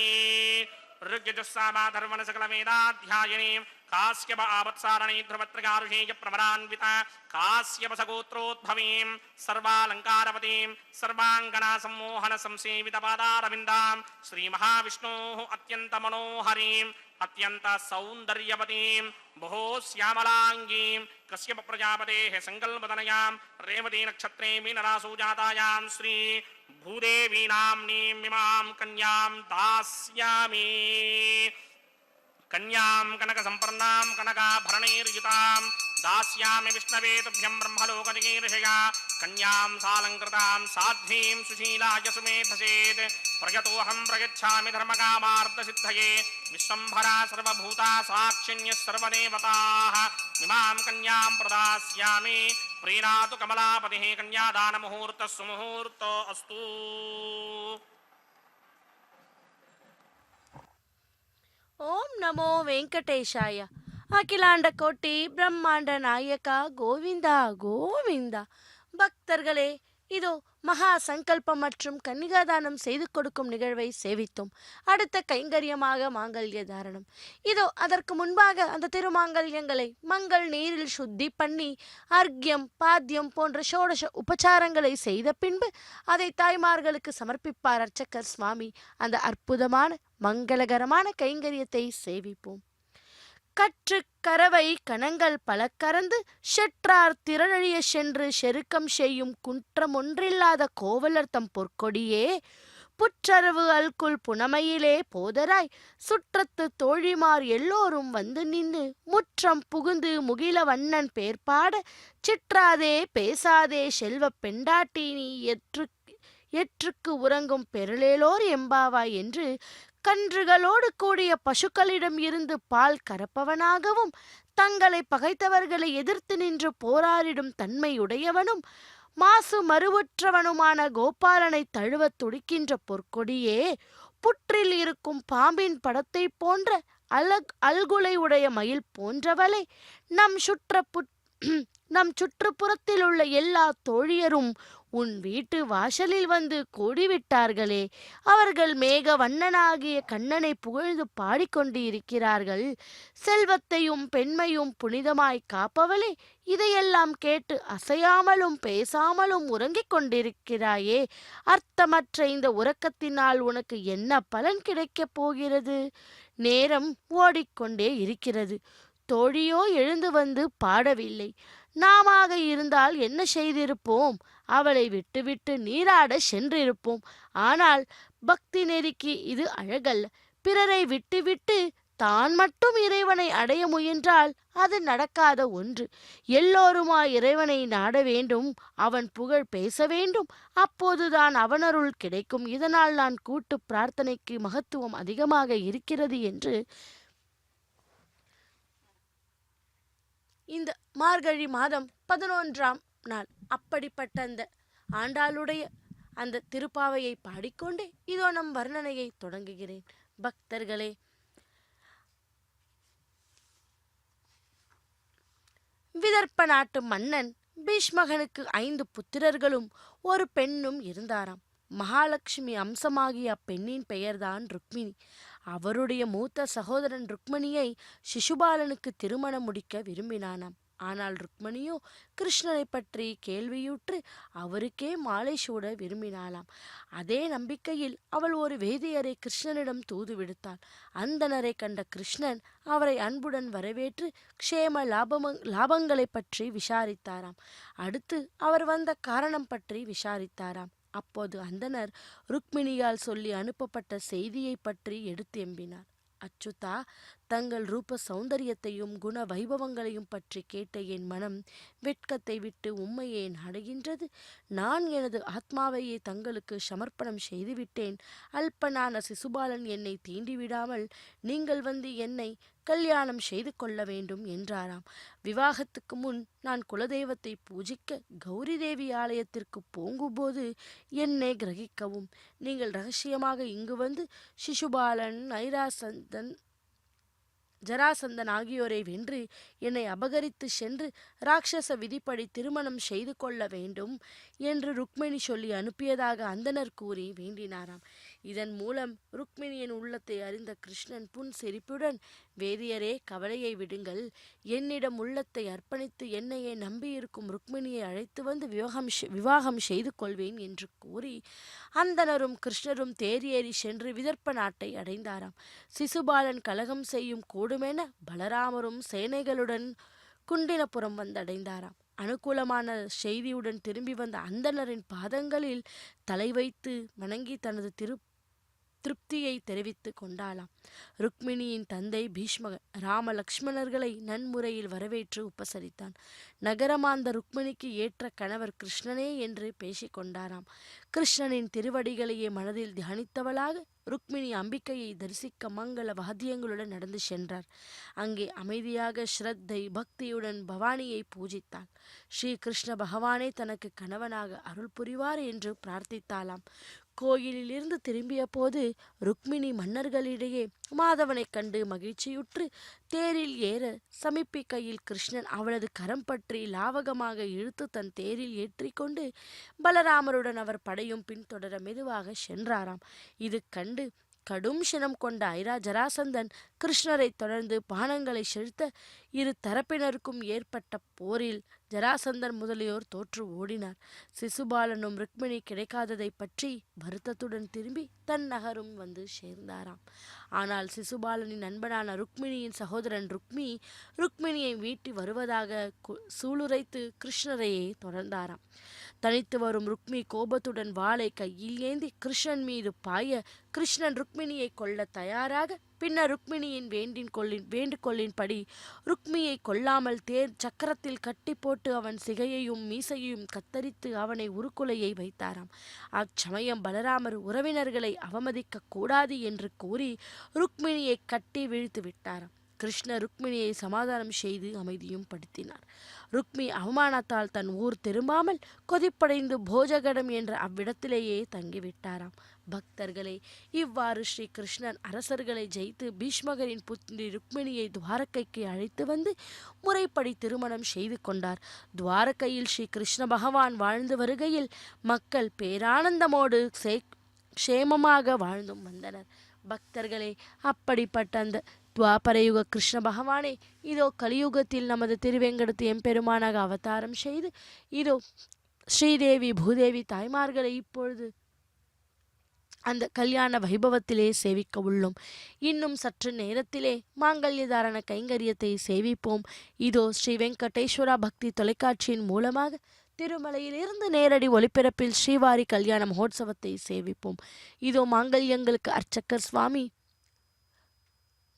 ऋग्यजुस्साबाधर्मण सकल वेदाध्यायिनी काश्यप आवत्सारणी ध्रुवत्रगारुषेय प्रवरान्विता काश्यप सगोत्रोद्भवीं सर्वालंकारवतीं सर्वांगना सम्मोहन संसेवित पादारविन्दां श्री महाविष्णोः अत्यंत मनोहरीं अत्यंत सौंदर्यवतीं बहु श्यामलांगीं कश्यप प्रजापतेः संकल्पतनयां रेवती नक्षत्रे मीनरासु जातायां श्री भूदेवी नाम्नीं इमां कन्यां दास्यामि कन्यां कनक संपन्नां कनकाभरणैर्युतां दास्यामि विष्णवे तुभ्यं ब्रह्मलोकजिगीर्षया कन्यां सालंकृतां साध्वीं सुशीलाय सुमेधसेत् प्रयतोऽहं प्रयच्छामि धर्मकामार्थसिद्धये विश्वम्भरा सर्वभूता साक्षिण्यः सर्वदेवताः इमां कन्यां प्रदास्यामि प्रीणातु कमलापतिः कन्यादानमुहूर्तः सुमुहूर्तो अस्तु। ಓಂ ನಮೋ ವೆಂಕಟೇಶಾಯ. அகிலாண்ட கோட்டி பிரம்மாண்ட நாயகா கோவிந்தா கோவிந்தா. பக்தர்களே, இதோ மகா சங்கல்பம் மற்றும் கன்னிகாதானம் செய்து கொடுக்கும் நிகழ்வை சேவித்தோம். அடுத்த கைங்கரியமாக மாங்கல்ய தாரணம். இதோ அதற்கு முன்பாக அந்த திருமாங்கல்யங்களை மங்கள் நீரில் சுத்தி பண்ணி அர்க்யம் பாத்தியம் போன்ற ஷோடச உபச்சாரங்களை செய்த பின்பு அதை தாய்மார்களுக்கு சமர்ப்பிப்பார் அர்ச்சகர் சுவாமி. அந்த அற்புதமான மங்களகரமான கைங்கரியத்தை சேவிப்போம். கற்று கரவை கணங்கள் பல கறந்து செற்றார் திரழழிய சென்று செருக்கம் செய்யும் குற்றம் ஒன்றில்லாத கோவலர் தம் பொற்கொடியே புற்றரவு அல்குல் புனமையிலே போதராய் சுற்றத்து தோழிமார் எல்லோரும் வந்து நின்று முற்றம் புகுந்து முகில வண்ணன் பேர்பாட சிற்றாதே பேசாதே செல்வ பெண்டாட்டி நீ எற்றுக்கு உறங்கும் பெருளேலோர் எம்பாவாய் என்று கன்றுகளோடு கூடிய பசுக்களிடம் இருந்து பால் கறப்பவனாகவும் தங்களை பகைத்தவர்களை எதிர்த்து நின்று போராடிடும் தன்மையுடையவனும் மாசு மறுவற்றவனுமான கோபாலனை தழுவ துடிக்கின்ற பொற்கொடியே புற்றில் இருக்கும் பாம்பின் படத்தை போன்ற அல்குலை உடைய மயில் போன்றவளை நம் சுற்றுப்புறத்தில் உள்ள எல்லா தோழியரும் உன் வீட்டு வாசலில் வந்து கூடிவிட்டார்களே. அவர்கள் மேக வண்ணனாகிய கண்ணனை புகழ்ந்து பாடிக்கொண்டு இருக்கிறார்கள். செல்வத்தையும் பெண்மையும் புனிதமாய் காப்பவளே, இதையெல்லாம் கேட்டு அசையாமலும் பேசாமலும் உறங்கிக் கொண்டிருக்கிறாயே. அர்த்தமற்ற இந்த உறக்கத்தினால் உனக்கு என்ன பலன் கிடைக்கப் போகிறது? நேரம் ஓடிக்கொண்டே இருக்கிறது. தோழியோ எழுந்து வந்து பாடவில்லை. நாமாக இருந்தால் என்ன செய்திருப்போம்? அவளை விட்டுவிட்டு நீராட சென்றிருப்போம். ஆனால் பக்தி நெறிக்கு இது அழகல்ல. பிறரை விட்டுவிட்டு தான் மட்டும் இறைவனை அடைய முயன்றால் அது நடக்காத ஒன்று. எல்லோருமாய் இறைவனை நாட வேண்டும், அவன் புகழ் பேச வேண்டும். அப்போதுதான் அவனருள் கிடைக்கும். இதனால் நான் கூட்டு பிரார்த்தனைக்கு மகத்துவம் அதிகமாக இருக்கிறது என்று இந்த மார்கழி மாதம் 11ஆம் நாள் அப்படிப்பட்ட அந்த ஆண்டாளுடைய அந்த திருப்பாவையை பாடிக்கொண்டே இதோ நம் வர்ணனையை தொடங்குகிறேன். பக்தர்களே, விதர்ப்ப நாட்டு மன்னன் பீஷ்மகனுக்கு 5 புத்திரர்களும் ஒரு பெண்ணும் இருந்தாராம். மகாலட்சுமி அம்சமாகிய அப்பெண்ணின் பெயர்தான் ருக்மிணி. அவருடைய மூத்த சகோதரன் ருக்மணியை சிசுபாலனுக்கு திருமணம் முடிக்க விரும்பினானாம். ஆனால் ருக்மணியோ கிருஷ்ணனை பற்றி கேள்வியுற்று அவருக்கே மாலை சூட விரும்பினாளாம். அதே நம்பிக்கையில் அவள் ஒரு வேதியரை கிருஷ்ணனிடம் தூது விடுத்தாள். அந்தணரை கண்ட கிருஷ்ணன் அவரை அன்புடன் வரவேற்று க்ஷேம லாபங்களை பற்றி விசாரித்தாராம். அடுத்து அவர் வந்த காரணம் பற்றி விசாரித்தாராம். அப்போது அந்தனர் ருக்மிணியால் சொல்லி அனுப்பப்பட்ட செய்தியை பற்றி எடுத்து எம்பினார். அச்சுதா, தங்கள் ரூப சௌந்தரியத்தையும் குண வைபவங்களையும் பற்றி கேட்ட என் மனம் வெட்கத்தை விட்டு உம்மையே நாடுகின்றது. நான் எனது ஆத்மாவையே தங்களுக்கு சமர்ப்பணம் செய்துவிட்டேன். அல்பனான சிசுபாலன் என்னை தீண்டிவிடாமல் நீங்கள் வந்து என்னை கல்யாணம் செய்து கொள்ள வேண்டும் என்றாராம். விவாகத்துக்கு முன் நான் குலதெய்வத்தை பூஜிக்க கௌரி தேவி ஆலயத்திற்கு போங்கும்போது என்னை கிரகிக்கவும். நீங்கள் ரகசியமாக இங்கு வந்து சிசுபாலன், ஜராசந்தன் ஆகியோரை வென்று என்னை அபகரித்து சென்று ராட்சச விதிப்படி திருமணம் செய்து கொள்ள வேண்டும் என்று ருக்மிணி சொல்லி அனுப்பியதாக அந்தனர் கூறி வேண்டினாராம். இதன் மூலம் ருக்மிணியின் உள்ளத்தை அறிந்த கிருஷ்ணன் புன் சிரிப்புடன், வேதியரே, கவலையை விடுங்கள். என்னிடம் உள்ளத்தை அர்ப்பணித்து என்னையே நம்பியிருக்கும் ருக்மிணியை அழைத்து வந்து விவாகம் செய்து கொள்வேன் என்று கூறி அந்தனரும் கிருஷ்ணரும் தேரியேறி சென்று விதர்ப்ப நாட்டை அடைந்தாராம். சிசுபாலன் கலகம் செய்யும் கூடுமென பலராமரும் சேனைகளுடன் குண்டினபுரம் வந்தடைந்தாராம். அனுகூலமான செய்தியுடன் திரும்பி வந்த அந்தணரின் பாதங்களில் தலை வைத்து வணங்கி தனது திருப்தியை தெரிவித்து கொண்டாளாம். ருக்மிணியின் தந்தை பீஷ்மகன் ராம லக்ஷ்மணர்களை நன்முறையில் வரவேற்று உபசரித்தான். நகரமாந்த ருக்மிணிக்கு ஏற்ற கணவர் கிருஷ்ணனே என்று பேசிக்கொண்டாராம். கிருஷ்ணனின் திருவடிகளையே மனதில் தியானித்தவளாக ருக்மிணி அம்பிகையை தரிசிக்க மங்கள வாத்தியங்களுடன் நடந்து சென்றார். அங்கே அமைதியாக ஸ்ரத்தை பக்தியுடன் பவானியை பூஜித்தாள். ஸ்ரீ கிருஷ்ண பகவானே தனக்கு கணவனாக அருள் புரிவார் என்று பிரார்த்தித்தாளாம். கோயிலிலிருந்து திரும்பிய போது ருக்மிணி மன்னர்களிடையே மாதவனைக் கண்டு மகிழ்ச்சியுற்று தேரில் ஏற சமிப்பிக்கையில் கிருஷ்ணன் அவளது கரம் பற்றி லாவகமாக இழுத்து தன் தேரில் ஏற்றிக்கொண்டு பலராமருடன் அவர் படையும் பின்தொடர மெதுவாக சென்றாராம். இது கண்டு கடும் சினம் கொண்ட ஜராசந்தன் கிருஷ்ணரை தொடர்ந்து பானங்களை செலுத்த இரு தரப்பினருக்கும் ஏற்பட்ட போரில் ஜராசந்தன் முதலியோர் தோற்று ஓடினார். சிசுபாலனும் ருக்மிணி கிடைக்காததை பற்றி வருத்தத்துடன் திரும்பி தன் நகரும் வந்து சேர்ந்தாராம். ஆனால் சிசுபாலனின் நண்பனான ருக்மிணியின் சகோதரன் ருக்மிணியை மீட்டி வருவதாக சூளுரைத்து கிருஷ்ணரையே தொடர்ந்தாராம். தனித்து வரும் ருக்மி கோபத்துடன் வாளை கையில் ஏந்தி கிருஷ்ணன் மீது பாய கிருஷ்ணன் ருக்மிணியை கொல்ல தயாராக பின்னர் ருக்மிணியின் வேண்டுகோளின்படி ருக்மியை கொல்லாமல் தேர் சக்கரத்தில் கட்டி போட்டு அவன் சிகையையும் மீசையையும் கத்தரித்து அவனை உருக்குலையை வைத்தாராம். அச்சமயம் பலராமர் உறவினர்களை அவமதிக்க கூடாது என்று கூறி ருக்மிணியை கட்டி வீழ்த்து விட்டாராம். கிருஷ்ணர் ருக்மிணியை சமாதானம் செய்து அமைதியும் படுத்தினார். ருக்மி அவமானத்தால் தன் ஊர் திரும்பாமல் கொதிப்படைந்து போஜகடம் என்ற அவ்விடத்திலேயே தங்கிவிட்டாராம். பக்தர்களே, இவ்வாறு ஸ்ரீ கிருஷ்ணன் அரசர்களை ஜெயித்து பீஷ்மகரின் புத்திரி ருக்மிணியை துவாரகைக்கு அழைத்து வந்து முறைப்படி திருமணம் செய்து கொண்டார். துவாரகையில் ஸ்ரீ கிருஷ்ண பகவான் வாழ்ந்து வருகையில் மக்கள் பேரானந்தமோடு க்ஷேமமாக வாழ்ந்தும் வந்தனர். பக்தர்களே, அப்படிப்பட்ட அந்த துவாபரயுக கிருஷ்ண பகவானே இதோ கலியுகத்தில் நமது திருவேங்கடத்து எம்பெருமானாக அவதாரம் செய்து இதோ ஸ்ரீதேவி பூதேவி தாய்மார்களை இப்பொழுது அந்த கல்யாண வைபவத்திலே சேவிக்க உள்ளோம். இன்னும் சற்று நேரத்திலே மாங்கல்யதாரண கைங்கரியத்தை சேவிப்போம். இதோ ஸ்ரீ வெங்கடேஸ்வரா பக்தி தொலைக்காட்சியின் மூலமாக திருமலையிலிருந்து நேரடி ஒளிபரப்பில் ஸ்ரீவாரி கல்யாண மகோத்சவத்தை சேவிப்போம். இதோ மாங்கல்யங்களுக்கு அர்ச்சகர் சுவாமி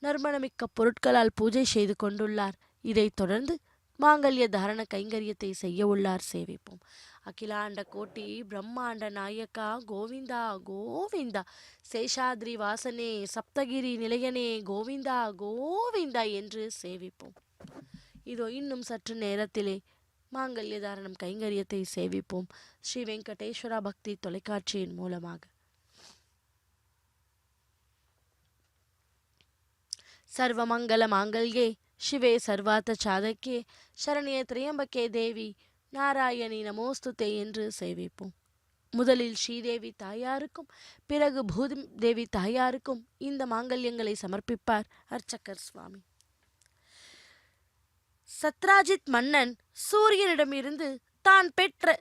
நறுமணமிக்க பொருட்களால் பூஜை செய்து கொண்டுள்ளார். இதைத் தொடர்ந்து மாங்கல்ய தாரண கைங்கரியத்தை செய்ய உள்ளார். சேவிப்போம். அகிலாண்ட கோட்டி பிரம்மாண்ட நாயக்கா கோவிந்தா கோவிந்தா, சேஷாத்ரி வாசனே சப்தகிரி நிலையனே கோவிந்தா கோவிந்தா என்று சேவிப்போம். இதோ இன்னும் சற்று நேரத்திலே மாங்கல்ய தாரணம் கைங்கரியத்தை சேவிப்போம் ஸ்ரீ வெங்கடேஸ்வரா பக்தி தொலைக்காட்சியின் மூலமாக. சர்வமங்கல மாங்கல்யே சிவே சர்வார்த்த சாதக்கே சரண்யே திரியம்பகே தேவி நாராயணி நமோஸ்துதே என்று சேவிப்போம். முதலில் ஸ்ரீதேவி தாயாருக்கும் பிறகு பூதேவி தாயாருக்கும் இந்த மாங்கல்யங்களை சமர்ப்பிப்பார் அர்ச்சகர் சுவாமி. சத்ராஜித் மன்னன் சூரியனிடமிருந்து தான் பெற்ற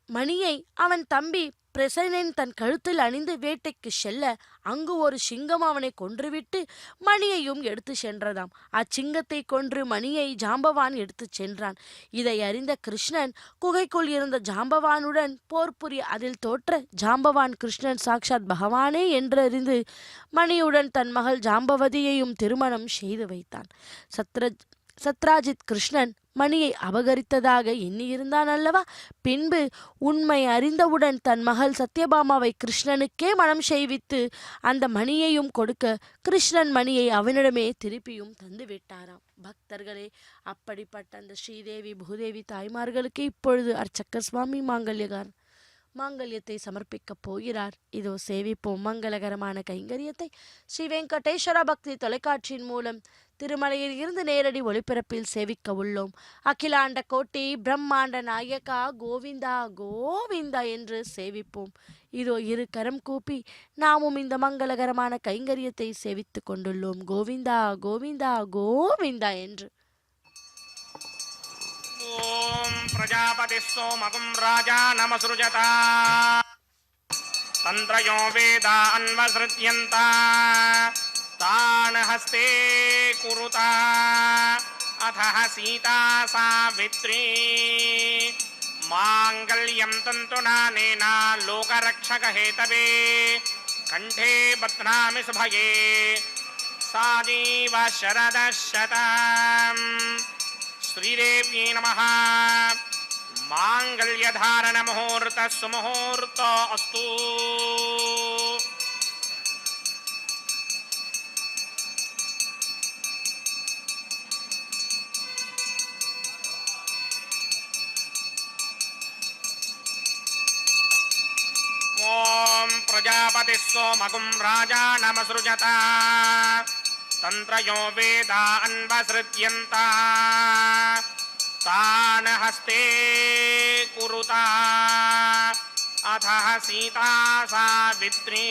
மணியை அவன் தம்பி பிரசனன் தன் கழுத்தில் அணிந்து வேட்டைக்கு செல்ல அங்கு ஒரு சிங்கம் அவனை கொன்றுவிட்டு மணியையும் எடுத்து சென்றதாம். அச்சிங்கத்தை கொன்று மணியை ஜாம்பவான் எடுத்து சென்றான். இதை அறிந்த கிருஷ்ணன் குகைக்குள் இருந்த ஜாம்பவானுடன் போர் புரிய அதில் தோற்ற ஜாம்பவான் கிருஷ்ணன் சாக்ஷாத் பகவானே என்றறிந்து மணியுடன் தன் மகள் ஜாம்பவதியையும் திருமணம் செய்து வைத்தான். சத்ராஜித் கிருஷ்ணன் மணியை அபகரித்ததாக எண்ணியிருந்தான் அல்லவா? பின்பு உண்மை அறிந்தவுடன் தன் மகள் சத்யபாமாவை கிருஷ்ணனுக்கே மனம் செய்வித்து அந்த மணியையும் கொடுக்க கிருஷ்ணன் மணியை அவனிடமே திருப்பியும் தந்து விட்டாராம். பக்தர்களே, அப்படிப்பட்ட அந்த ஸ்ரீதேவி பூதேவி தாய்மார்களுக்கு இப்பொழுது அர்ச்சகர் சுவாமி மாங்கல்யத்தை சமர்ப்பிக்கப் போகிறார். இதோ சேவிப்போம் மங்களகரமான கைங்கரியத்தை ஸ்ரீ வெங்கடேஸ்வர பக்தி தொலைக்காட்சியின் மூலம் திருமலையில் இருந்து நேரடி ஒளிபரப்பில் சேவிக்க உள்ளோம். அகிலாண்ட கோட்டி பிரம்மாண்ட நாயகா கோவிந்தா கோவிந்தா என்று சேவிப்போம். இதோ இரு கரம் கூப்பி நாமும் இந்த மங்களகரமான கைங்கரியத்தை சேவித்து கொண்டுள்ளோம். கோவிந்தா கோவிந்தா கோவிந்தா என்று. ஓம் பிரஜாபதி சோமகும் ராஜா நமஸ்ருஜதா தந்திரயோ வேதா அன்வஸ்ருத்யந்தா तान हस्ते कुरुता अथः सीता सावित्री मांगल्यं तन्तुनानेना लोकरक्षकहेतवे कंठे बध्नामि सुभगे साजीव शरदशतम् श्रीदेव्यै नमः। मांगल्यधारण मुहूर्त सुमुहूर्त अस्तु। Oh प्रजापतिः सोमगुं राजानमसृजत तन्त्रयो वेदा अन्वसृज्यन्ता तान् हस्ते कुरुता अथः सीता सावित्री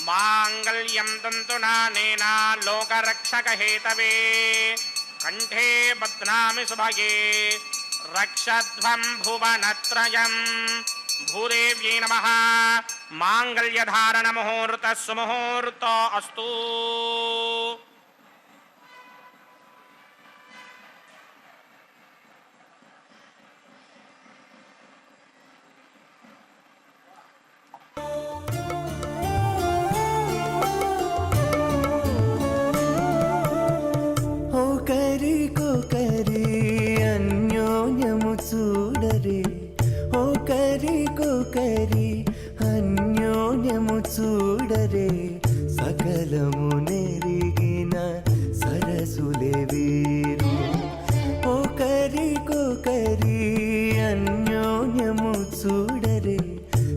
माङ्गल्यं तन्तुनानेना लोकरक्षकहेतवे कंठे बध्नामि सुभगे रक्षध्वं भुवनत्रयं भूदेव्यै नमः माङ्गल्यधारण मुहूर्तः सुमुहूर्तो अस्तु అన్యోన్యము చూడరే ఒకరికొకరి అన్యోన్యము చూడరే సకలము నెరిగిన సరసులే వీరు ఒకరికొకరి అన్యోన్యము చూడరే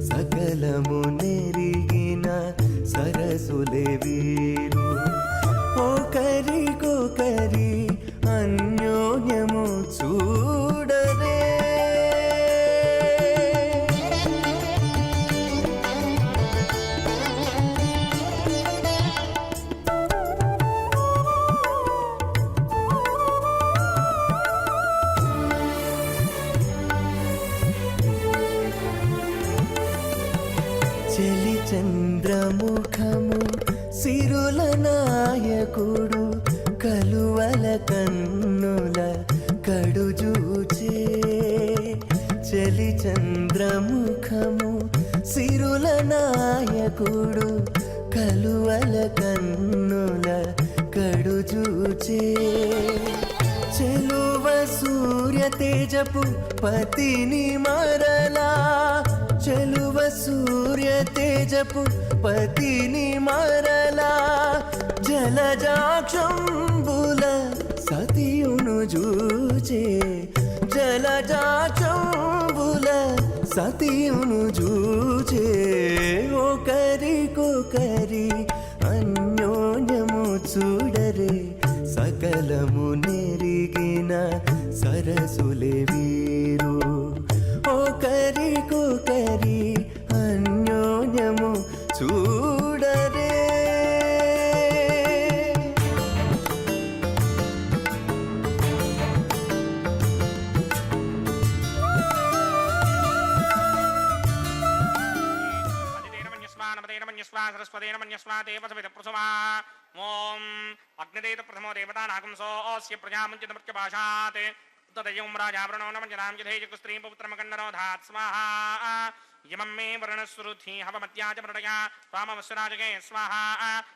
సకలము నెరిగిన సరసులే వీరు ఒకరికొకరి అన్యోన్యము చూడరే చెలి చంద్రముఖము సిరుల నాయకుడు కలువల కన్నుల కడుజూచే చెలి చంద్రముఖము సిరుల నాయకుడు కలువల కన్నుల కడుజూచే చెలువ సూర్య తేజపు పతిని మరలా చెలువ సూర్య తేజపు పతిని మరలా జలజాక్షంబుల సతియును జూచే జలజాక్షంబుల సతియును జూచే ఒకరికొకరి అన్యోన్యము చూడరే సకలము నెరిగిన సరసులే వీరు ఒకరికొకరి అన్యోన్యము చూడరే सरस्वतेन मन्यस्वा देवसवित प्रसुमा ओम अग्निदेव प्रथमो देवता नागंसो अस्य प्रजामुञ्चित मृत्युभाषात् तदयं राजावरणो नमञ्जनां यथेजक स्त्रीं पवित्रमकन्नरो धात् स्वाहा यमं मे वर्णस्रुथि हवमत्याच मृडया स्वामवस्राजगे स्वाहा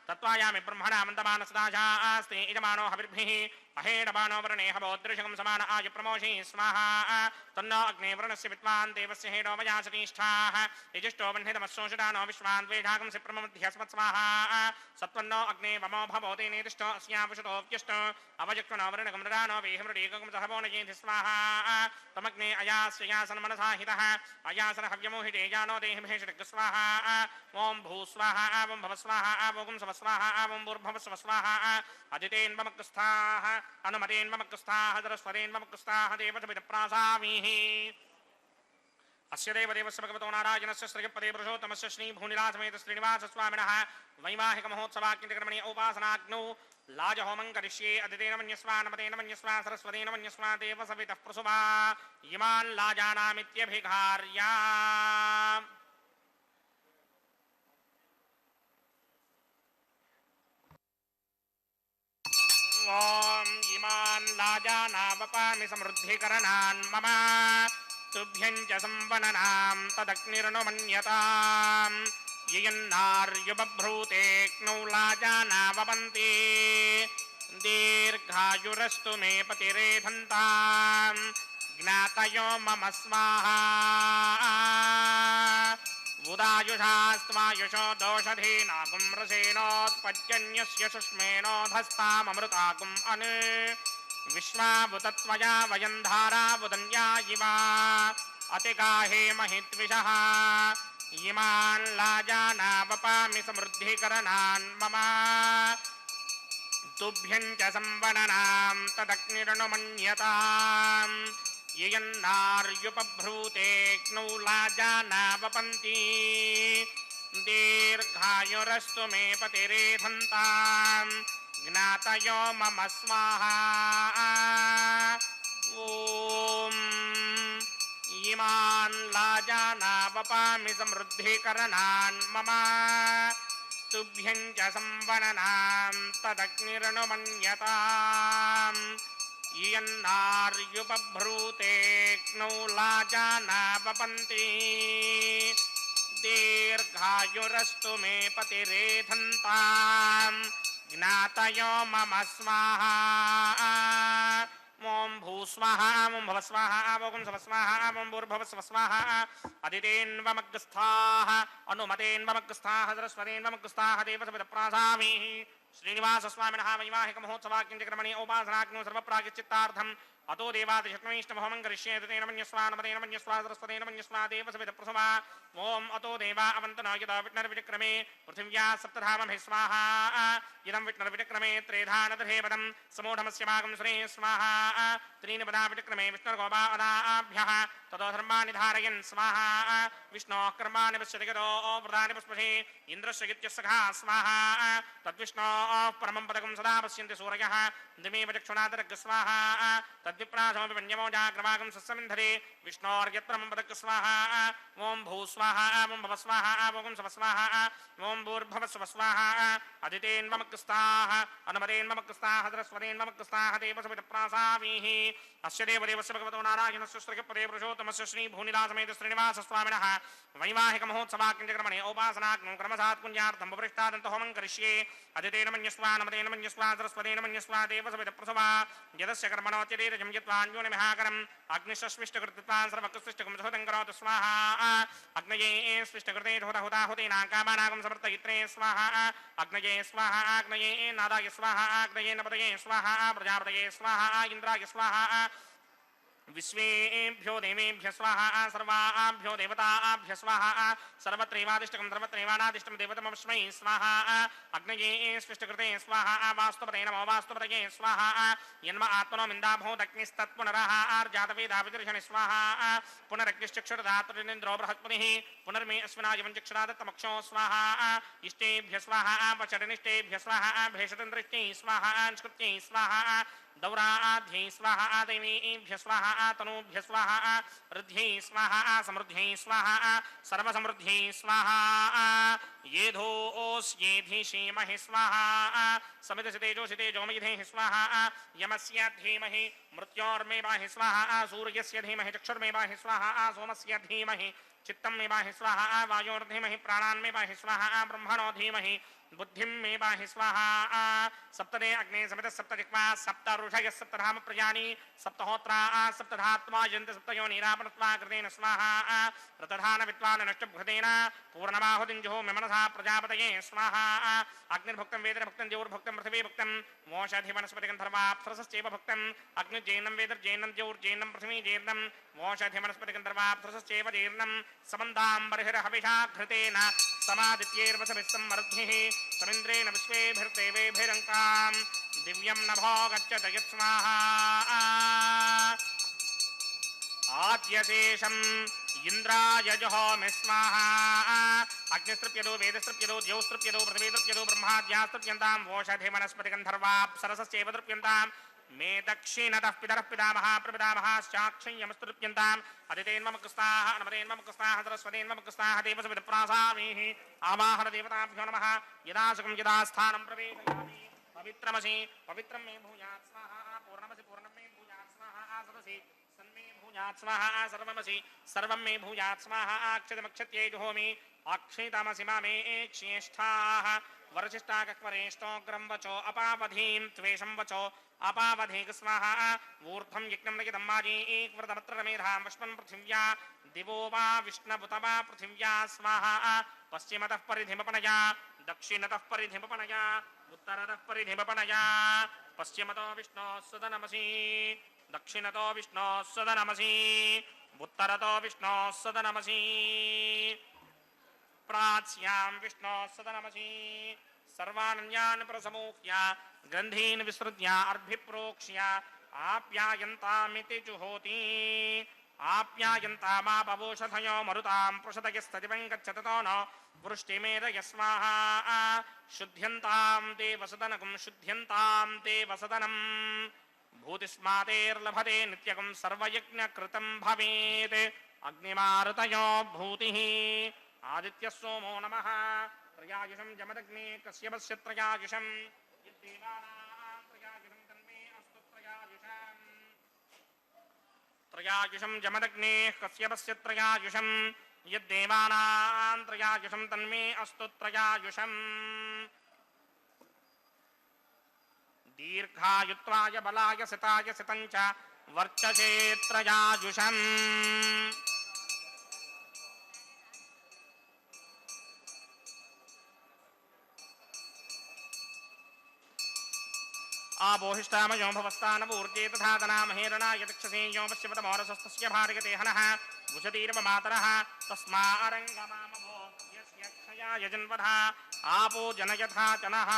तत्त्वायामि ब्रह्मणा मन्दमानसदाशास्ते यजमानो हविर्भिः अहेडमानो वर्णे हवोदृशकं समान आय प्रमोषि स्वाहा तन्नो अग्ने वर्णस्य विद्वान् देवस्य हेडो वयासतीष्ठाः यजिष्ठो वह्नितमस्सोषदानो विश्वान् द्वेषाकं सिप्रमध्यस्मत् स्वाहा सत्वन्नो अग्ने वमो भवोते नेतिष्ठो अस्यावशतो व्यष्टो अवजक्वनो वर्णकं मृडानो वेहमृडीकं सहवो नयेति स्वाहा तमग्ने अयास्य यासन मनसा हितः अयासन हव्यमोहि तेजानो देहि महेशऋग स्वाहा ओम भू स्वाहा ओम भव स्वाहा ओम सव स्वाहा ओम भूर्भव स्व स्वाहा अदितेन्वमक्स्थाः अनुमतेन्वमक्स्थाः सरस्वतेन्वमक्स्थाः देवसवितप्रासामीः अस्य देवदेवस्य भगवतो नारायणस्य श्रीपदे पुरुषोत्तमस्य श्रीभूनिलासमेत श्रीनिवासस्वामिनः वैवाहिकमहोत्सवाग्निकर्मणि उपासनाग्नौ लाजहोमं करिष्ये अदितेन मन्यस्वा नमतेन मन्यस्वा सरस्वतेन मन्यस्वा देवसवितः प्रसुवा इमान् लाजानामित्यभिघार्या ओम इमान् लाजानावपामि समृद्धिकरणान् मम तुभ्यं च संवननां तदग्निर्नुमन्यताम् ययन्नार्युबभ्रूतेऽग्नौ लाजानावपन्ति दीर्घायुरस्तु मे पतिरेधन्ताम् ज्ञातयो मम स्वाहा उदायुषास्त्वायुषो दोषधीनागुं रसेनोत्पद्यन्यस्य सुष्मेणोधस्ताममृतागुम् अनु विश्वावुतत्वया वयं धारावुदन्या इव अतिगाहे महित्विषः इमान् लाजानावपामि समृद्धिकरणान् मम तुभ्यं च संवदनां तदग्निरनुमन्यताम् ययन्नार्युपभ्रूतेऽग्नौ लाजानावपन्ति दीर्घायुरस्तु मे पतिरेधन्ताम् ज्ञातयो मम स्वाहा ॐ इमान् लाजानावपामि समृद्धिकरणान् मम तुभ्यं च संवदनां तदग्निरनुमन्यताम् यन्नार्युपभ्रूतेऽग्नौ लाजानावपन्ति दीर्घायुरस्तु मे पतिरेधन्ताम् ज्ञातयो मम स्वाहा ओं भूस्वाहा ओं भवस्वाहा ओं स्वस्वाहा ओं भूर्भुवस्वाहा अदितेन्वमग्रस्थाः अनुमतेन्वमग्रस्थाः सरस्वतेन्वमग्रस्थाः देवसविदप्रासामि श्रीनिवासस्वामिनः वैवाहिकमहोत्सवाख्यक्रमणे औपासनाग्नो सर्वप्रागिश्चित्तार्थम् अतो देवादिशत्मैष्टमहोमं करिष्येत तेन मन्यस्वा नमतेन मन्यस्वा सरस्वतेन मन्यस्वा देवसविदप्रसवा ओं अतो देवा अवन्तनो यदा विष्णुर्विक्रमे पृथिव्या सप्तधामभिः स्वाहा इदं विष्णुर्विक्रमे त्रेधानदधेवदं समूढमस्य भागं श्री स्वाहा त्रीणि पदा विक्रमे विष्णुर्गोपादाभ्यः ततो धर्माणि धारयन् स्वाहा विष्णोः कर्माणि पश्यति गतो प्रधानि पुष्पसे इन्द्रस्य गित्यस्सखा स्वाहा तद्विष्णोः परमं पदकं सदा पश्यन्ति सूरयः दिमेव चक्षुणादरग् स्वाहा तद्विप्रासमपि वन्यमो जाग्रवागं सस्समिन्धरे विष्णोर्यत्परमं पदक् स्वाहा ओं भूस्वाहा ओं भवस्वाहा ओं स्वस्वाहा ओं भूर्भवस्वस्वाहा अदितेन्वमग्रस्ताः अनुमतेन्वमग्रस्ताः सरस्वतेन्वमग्रस्ताः देवसविदप्रासामीः अस्य देवदेवस्य भगवतो नारायणस्य श्रीपदे पुरुषोत्तमस्य श्रीभूनिलासमेत श्रीनिवासस्वामिनः वैवाहिकमहोत्सवाख्यक्रमणे औपासनाग्नो क्रमसात् पुण्यार्थं उपरिष्टादन्तहोमं करिष्ये अदितेन मन्यस्वा नमतेन मन्यस्वा सरस्वतेन मन्यस्वा देवसविदप्रसवा यदस्य कर्मणोच्यतेजं यत्वान्योनिमहाकरम् अग्निशस्विष्टकृत्वान् सर्वकृष्टकं सहुतं करोतु स्वाहा अग्नये स्विष्टकृते हुताहुतेना कामानागं समर्थयित्रे स्वाहा अग्नये स्वाहा अग्नये नादाय स्वाहा अग्नये नपतये स्वाहा प्रजापतये स्वाहा इन्द्राय स्वाहा विश्वेभ्यो देवेभ्य स्वाहा सर्वाभ्यो देवताभ्य स्वाहा सर्वत्रैवादिष्टकं सर्वत्रैवानादिष्टं देवतमस्मै स्वाहा अग्नये स्विष्टकृते स्वाहा वास्तुपते नमो वास्तुपतये स्वाहा यन्म आत्मनो मिन्दाभूदग्निस्तत्पुनरः आर्जातवेदाविदर्शनि स्वाहा पुनरग्निश्चक्षुरधातुरिन्द्रो बृहस्पतिः पुनर्मे अश्विनायवञ्चक्षुरादत्तमक्षो स्वाहा इष्टेभ्य स्वाहा वचरनिष्टेभ्य स्वाहा भेषतन्द्रिष्टै स्वाहा निष्कृत्यै स्वाहा दौराध्यै स्वाहा दैवीभ्य स्वाहा तनूभ्य स्वाहा ऋद्ध्यै स्वाहा समृद्ध्यै स्वाहा सर्वसमृद्ध्यै स्वाहा येधोऽस्येधिषीमहि स्वाहा समितसितेजोषितेजोमयिधेः स्वाहा यमस्य धीमहि मृत्योर्मे वाहि स्वाहा सूर्यस्य धीमहि चक्षुर्मे वाहि स्वाहा सोमस्य धीमहि चित्तं मे वाहि स्वाहा वायोर्धीमहि प्राणान्मे वाहि स्वाहा ब्रह्मणो धीमहि बुद्धिं मे वाहि स्वाहा सप्तदे अग्ने समित सप्तजिह्वा सप्त ऋषयः सप्तधाम प्रजानि सप्तहोत्रा सप्तधात्मा यन्ति सप्तयो नीरापणत्वा कृतेन स्वाहा रतधान विद्वान् नष्टभृतेन पूर्णमाहुतिं जुहोमि मनसा प्रजापतये स्वाहा अग्निर्भुक्तं वेदर्भुक्तं द्यौर्भुक्तं पृथिवीभुक्तं मोषधिवनस्पतिगन्धर्वाप्सरसश्चैव भुक्तं अग्निर्जैनं वेदर्जैनं द्यौर्जैनं पृथिवीजैर्नं मोषधिवनस्पतिगन्धर्वाप्सरसश्चैव जैर्नं समन्दाम्बर्हिर्हविषा घृतेन समादित्यैर्वसभिः सम्मर्द्भिः समिन्द्रेण विश्वेभिर्देवेभिरङ्कां दिव्यं नभो गच्छत यत्स्वाहा आद्यशेषम् इंद्राय जुहोमि स्वाहा अग्निस्तृप्यदो वेदस्तृप्यदो द्यौस्तृप्यदो पृथिवीस्तृप्यदो ब्रह्माद्यास्तृप्यन्तां वोषधिवनस्पतिगन्धर्वाप्सरसश्चैव तृप्यन्तां मे दक्षिणतः पितरः पितामहः प्रपितामहाश्चाक्षय्यमस्तृप्यन्ताम् अदितेन्वमकृस्ताः नमतेन्वमकृस्ताः सरस्वतेन्वमकृस्ताः देवसविदप्रासामीः आवाहन देवताभ्यो नमः यदा सुखं यदा स्थानं प्रवेशयामि पवित्रमसि पवित्रं मे भूयात् स्वाहा पूर्णमसि पूर्णं मे भूयात् स्वाहा सदसि सन्मे भूयात् स्वाहा सर्वमसि सर्वं मे भूयात् स्वाहा अक्षतमक्षत्यै जुहोमि अक्षितमसि मामे क्षेष्ठाः वरचिष्टाकक्वरेष्टोग्रं वचो अपावधीं त्वेषं वचो अपावधेक स्वाहा ऊर्ध्वं यज्ञं नयितं माजी एकव्रतमत्र रमेधां वष्पन् पृथिव्या दिवो वा विष्णुत वा पृथिव्या स्वाहा पश्चिमतः परिधिमपणया दक्षिणतः परिधिमपणया उत्तरतः परिधिमपणया पश्चिमतो विष्णोः सदनमसि दक्षिणतो विष्णोः सदनमसि उत्तरतो विष्णोः सदनमसि सम्प्राच्यां विष्णोः सदनमसि सर्वानन्यान् प्रसमूह्य ग्रन्थीन् विसृज्य अर्भिप्रोक्ष्य आप्यायन्तामिति जुहोति आप्यायन्तामापवोषधयो मरुतां पृषदयस्तदिवं गच्छततो न वृष्टिमेधय स्वाहा शुद्ध्यन्तां ते वसदनकं शुद्ध्यन्तां ते वसदनम् भूतिस्मातेर्लभते नित्यकं सर्वयज्ञकृतं भवेत् अग्निमारुतयो भूतिः आदित्यः सोमो नमः त्रयायुषं जमदग्ने कश्यपस्य त्रयायुषं यद्देवानां त्रयायुषं तन्मे अस्तु त्रयायुषं जमदग्ने कश्यपस्य त्रयायुषं यद्देवानां त्रयायुषं तन्मे अस्तु त्रयायुषम् दीर्घायुत्वाय बलाय सिताय सितञ्च वर्चसे त्रयायुषम् आबोहिष्टामयो भवस्तानवूर्जे तथा तनामहेरणाय दक्षसे यो पश्यपतमोरसस्तस्य भार्यते हनः भुजतीर्व मातरः तस्मारङ्गमामभो यस्य क्षयाय जन्वधः आपो जनयथा जनः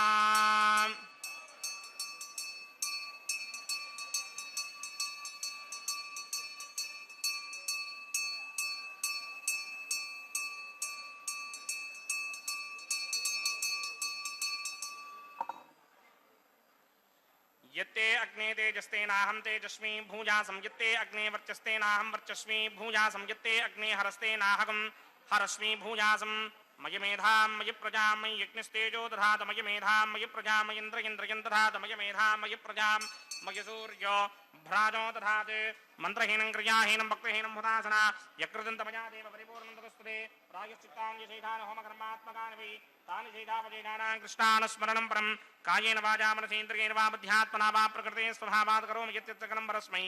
यत्ते अग्ने तेजस्तेनाहं तेजस्वी भूजासं यत्ते अग्ने वर्चस्तेनाहं वर्चस्वी भूजासं यत्ते अग्ने हरस्तेनाहं हरस्मी भूजासं मयि मेधां मयि प्रजां मयि यज्ञस्तेजो दधात मयि मेधां मयि प्रजां मयि इन्द्रयं दधात मयि मेधां मयि प्रजां मयि सूर्यो भ्राजो दधात् मन्त्रहीनं क्रियाहीनं भक्तिहीनं हुतासना यकृदन्तमया देव परिपूर्णं तदस्तुते प्रायश्चित्तानि शेषान् होमकर्मात्मकानि वै तानि शेषावशेषाणां कृष्णानुस्मरणं परं कायेन वाचा मनसेन्द्रियेण वा बुद्ध्यात्मना वा प्रकृते स्वभावात् करोमि यत्यर्थकरं परस्मै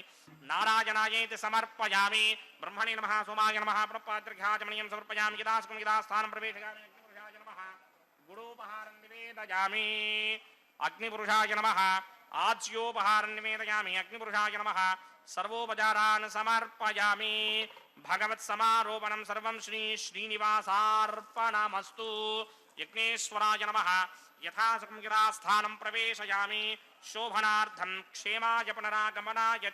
नारायणायेति समर्पयामि ब्रह्मणे नमः सोमाय नमः प्रपाद्यर्घ्याचमनीयं समर्पयामि यदास्कं यदास्थानं प्रवेशयामि अग्निपुरुषाय नमः गुडोपहारं निवेदयामि अग्निपुरुषाय नमः आज्योपहारं निवेदयामि अग्निपुरुषाय नमः सर्वोपचारान् समर्पयामि भगवत्समारोपणं सर्वं श्री श्रीनिवासार्पणमस्तु यज्ञेश्वराय नमः यथासकं यथास्थानं प्रवेशयामि शोभनार्थं क्षेमाय पुनरागमनाय च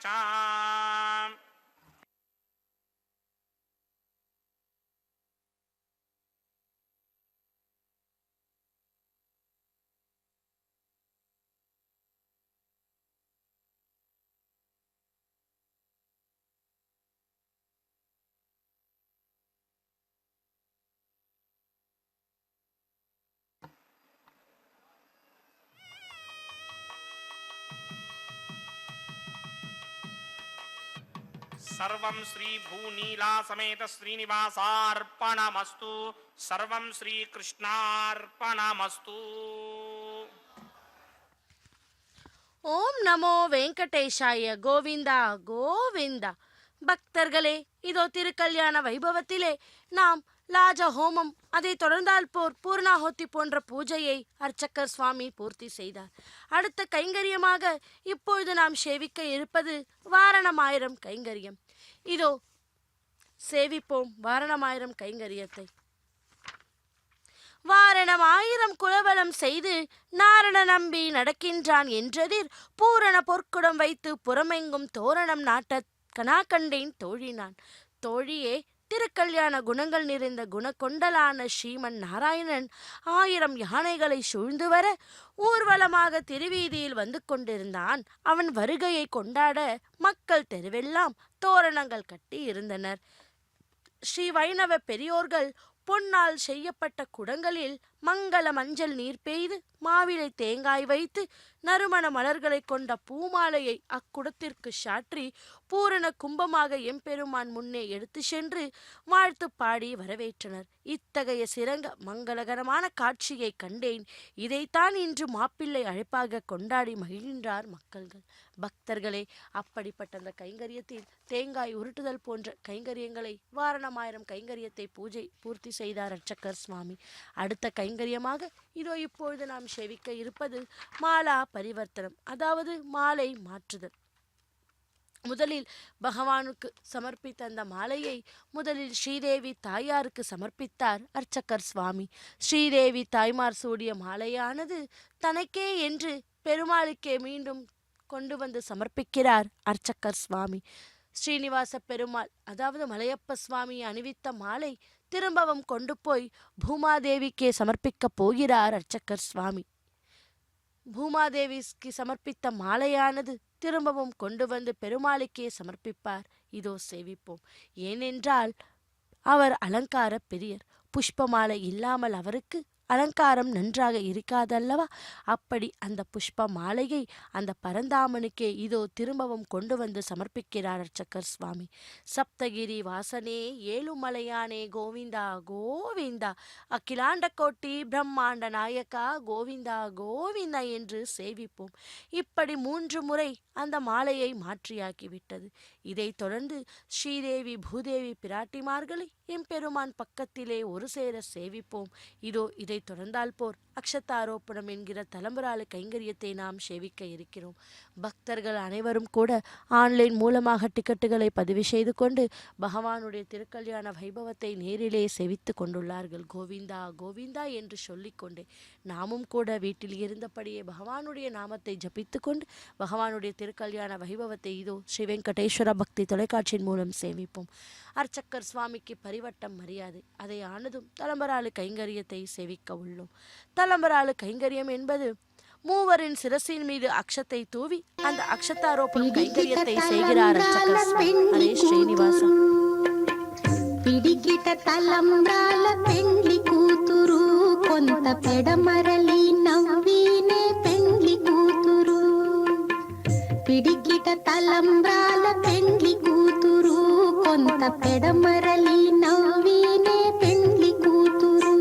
सर्वं श्री भूनीला समेत श्रीनिवासार्पणमस्तु सर्वं श्री कृष्णार्पणमस्तु ஓம் நமோ வெங்கடேஷாய கோவிந்தா கோவிந்தா. பக்தர்களே, இதோ திருக்கல்யாண வைபவத்திலே நாம் லாஜ ஹோமம், அதை தொடர்ந்தால் பூர்ணாஹோத்தி போன்ற பூஜையை அர்ச்சகர் சுவாமி பூர்த்தி செய்தார். அடுத்த கைங்கரியமாக இப்பொழுது நாம் சேவிக்க இருப்பது வாரணமாயிரம் கைங்கரியம். இதோ சேவிப்போம் வாரணமாயிரம் கைங்கரியத்தை. வாரணமாயிரம் குலவலம் செய்து நாரண நம்பி நடக்கின்றான் என்றதிர் பூரண பொற்குடம் வைத்து புறமெங்கும் தோரணம் நாட்ட கனா கண்டேன் தோழினான். தோழியே, திருக்கல்யாண குணங்கள் நிறைந்த குணக்கொண்டலான ஸ்ரீமன் நாராயணன் 1000 யானைகளை சூழ்ந்து வர ஊர்வலமாக திருவீதியில் வந்து கொண்டிருந்தான். அவன் வருகையை கொண்டாட மக்கள் தெருவெல்லாம் தோரணங்கள் கட்டி இருந்தனர். ஸ்ரீ வைணவ பெரியோர்கள் பொன்னால் செய்யப்பட்ட குடங்களில் மங்கள மஞ்சள் நீர் பெய்து மாவிலை தேங்காய் வைத்து நறுமண மலர்களை கொண்ட பூமாலையை அக்குடத்திற்கு சாற்றி பூரண கும்பமாக எம்பெருமான் முன்னே எடுத்து சென்று வாழ்த்து பாடி வரவேற்றனர். இத்தகைய சிறந்த மங்களகரமான காட்சியை கண்டேன். இதைத்தான் இன்று மாப்பிள்ளை அழைப்பாக கொண்டாடி மகிழ்கின்றார் மக்கள்கள். பக்தர்களே, அப்படிப்பட்ட அந்த கைங்கரியத்தில் தேங்காய் உருட்டுதல் போன்ற கைங்கரியங்களை வாரணமாயிரம் கைங்கரியத்தை பூர்த்தி செய்தார் அர்ச்சகர் சுவாமி. அடுத்த கைங்கரியமாக இதோ இப்பொழுது நாம் சேவிக்க இருப்பது மாலா பரிவர்த்தனம், அதாவது மாலை மாற்றுதல். முதலில் பகவானுக்கு சமர்ப்பித்த அந்த மாலையை முதலில் ஸ்ரீதேவி தாயாருக்கு சமர்ப்பித்தார் அர்ச்சகர் சுவாமி. ஸ்ரீதேவி தாய்மார் சூடிய மாலையானது தனக்கே என்று பெருமாளுக்கே மீண்டும் கொண்டு வந்து சமர்ப்பிக்கிறார் அர்ச்சகர் சுவாமி. ஸ்ரீனிவாச பெருமாள் அதாவது மலையப்ப சுவாமி அணிவித்த மாலை திரும்பவும் கொண்டு போய் பூமாதேவிக்கே சமர்ப்பிக்கப் போகிறார் அர்ச்சகர் சுவாமி. பூமாதேவிக்கு சமர்ப்பித்த மாலையானது திரும்பவும் கொண்டு வந்து பெருமாளுக்கே சமர்ப்பிப்பார். இதோ சேவிப்போம். ஏனென்றால் அவர் அலங்கார பிரியர். புஷ்ப மாலை இல்லாமல் அவருக்கு அலங்காரம் நன்றாக இருக்காதல்லவா? அப்படி அந்த புஷ்ப மாலையை அந்த பரந்தாமனுக்கே இதோ திரும்பவும் கொண்டு வந்து சமர்ப்பிக்கிறார் அர்ச்சகர் சுவாமி. சப்தகிரி வாசனே ஏழுமலையானே கோவிந்தா கோவிந்தா, அகிலாண்ட கோட்டி பிரம்மாண்ட நாயக்கா கோவிந்தா கோவிந்தா என்று சேவிப்போம். இப்படி 3 முறை அந்த மாலையை மாற்றியாக்கிவிட்டது. இதைத் தொடர்ந்து ஸ்ரீதேவி பூதேவி பிராட்டிமார்களை எம்பெருமான் பக்கத்திலே ஒரு சேர சேவிப்போம். இதோ இதை தொடர்ந்தால் போர் அக்ஷதாரோப்பணம் என்கிற தலம்புரால கைங்கரியத்தை நாம் சேவிக்க இருக்கிறோம். பக்தர்கள் அனைவரும் கூட ஆன்லைன் மூலமாக டிக்கெட்டுகளை பதிவு செய்து கொண்டு பகவானுடைய திருக்கல்யாண வைபவத்தை நேரிலே சேவித்து கொண்டுள்ளார்கள். கோவிந்தா கோவிந்தா என்று சொல்லிக்கொண்டே நாமும் கூட வீட்டில் இருந்தபடியே பகவானுடைய நாமத்தை ஜபித்து கொண்டு பகவானுடைய திருக்கல்யாண வைபவத்தை இதோ ஸ்ரீ வெங்கடேஸ்வர பக்தி தொலைக்காட்சியின் மூலம் சேவிப்போம். அர்ச்சக்கர் சுவாமிக்கு பரிவட்டம் மரியாதை, அதை ஆனதும் தலம்பராளு கைங்கரியத்தை சேவிக்க உள்ளோம். தலம்பராளு கைங்கரியம் என்பது மூவரின் சிரசின் மீது அக்ஷத்தை தூவி அந்த அக்ஷத்தாரோப்பணம் கைங்கரியத்தை செய்கிறார் அர்ச்சகர் ஹரே ஸ்ரீனிவாச. పిడికిట తలంబ్రాల పెండ్లి కూతురు, కొంత పెడమరలి నవ్వినే పెండ్లి కూతురు. పిడికిట తలంబ్రాల పెండ్లి కూతురు, కొంత పెడమరలి నవ్వినే పెండ్లి కూతురు.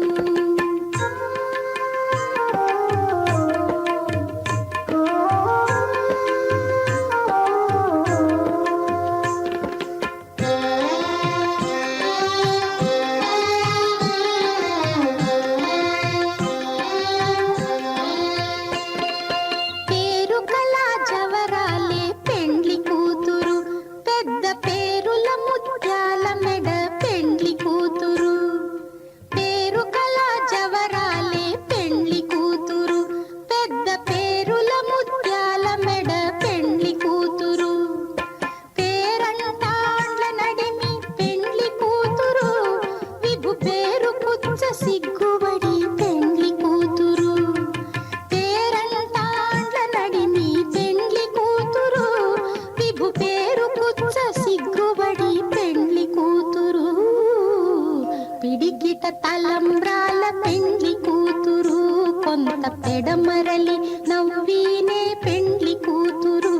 తలంబ్రాల పెండ్లి కూతురు, కొంత పెడమరలి నవ్వినే పెండ్లి కూతురు.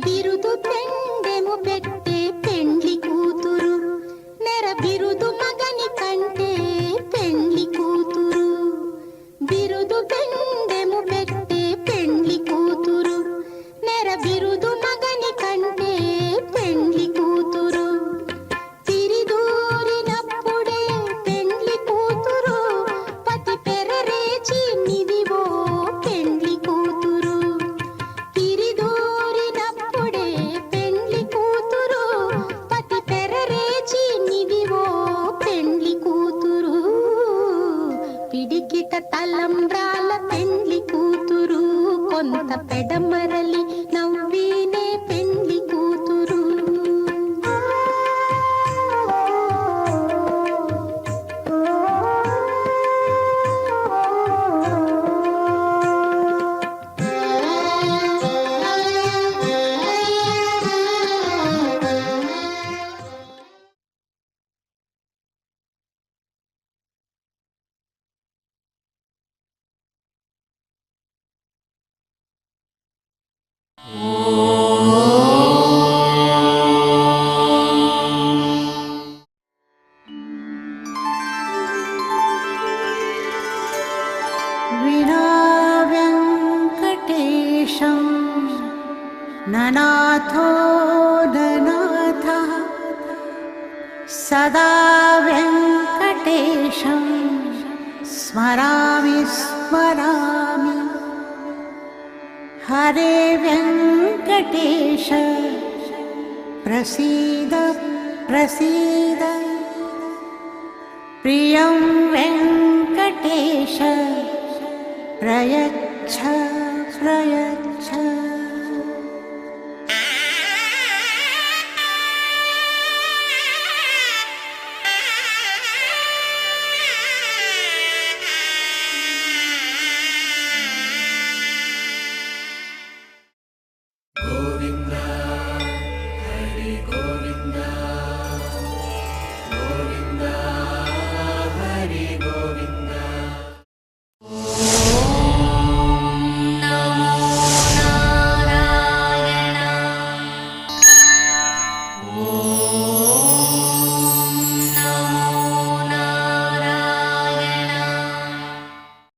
బిరుదు పెండెము పెట్టే పెండ్లి కూతురు, నెర బిరుదు మగని కంటే పెండ్లి కూతురు. బిరుదు పెండెము పెట్టే పెండ్లి కూతురు, నెర బిరుదు మగని కంటే పెండ్లి కూతురు. తిరిదూరినప్పుడే పెండ్లి కూతురు, పతి పెరరేచి నిదివో పెండ్లి కూతురు. తిరిదూరినప్పుడే పెండ్లి కూతురు, పతి పెరరేచి నిదివో పెండ్లి కూతురు. పిడికిట తలంబ్రాల పెండ్లి కూతురు, కొంత పెడమరలి నవ్వినే పెండ్లి కూతురు. వినా వెంకటేశ सदा वेङ्कटेशं स्मरामि स्मरामि हरे वेङ्कटेश प्रसीद प्रसीद प्रियं वेङ्कटेश प्रयच्छ प्रयच्छ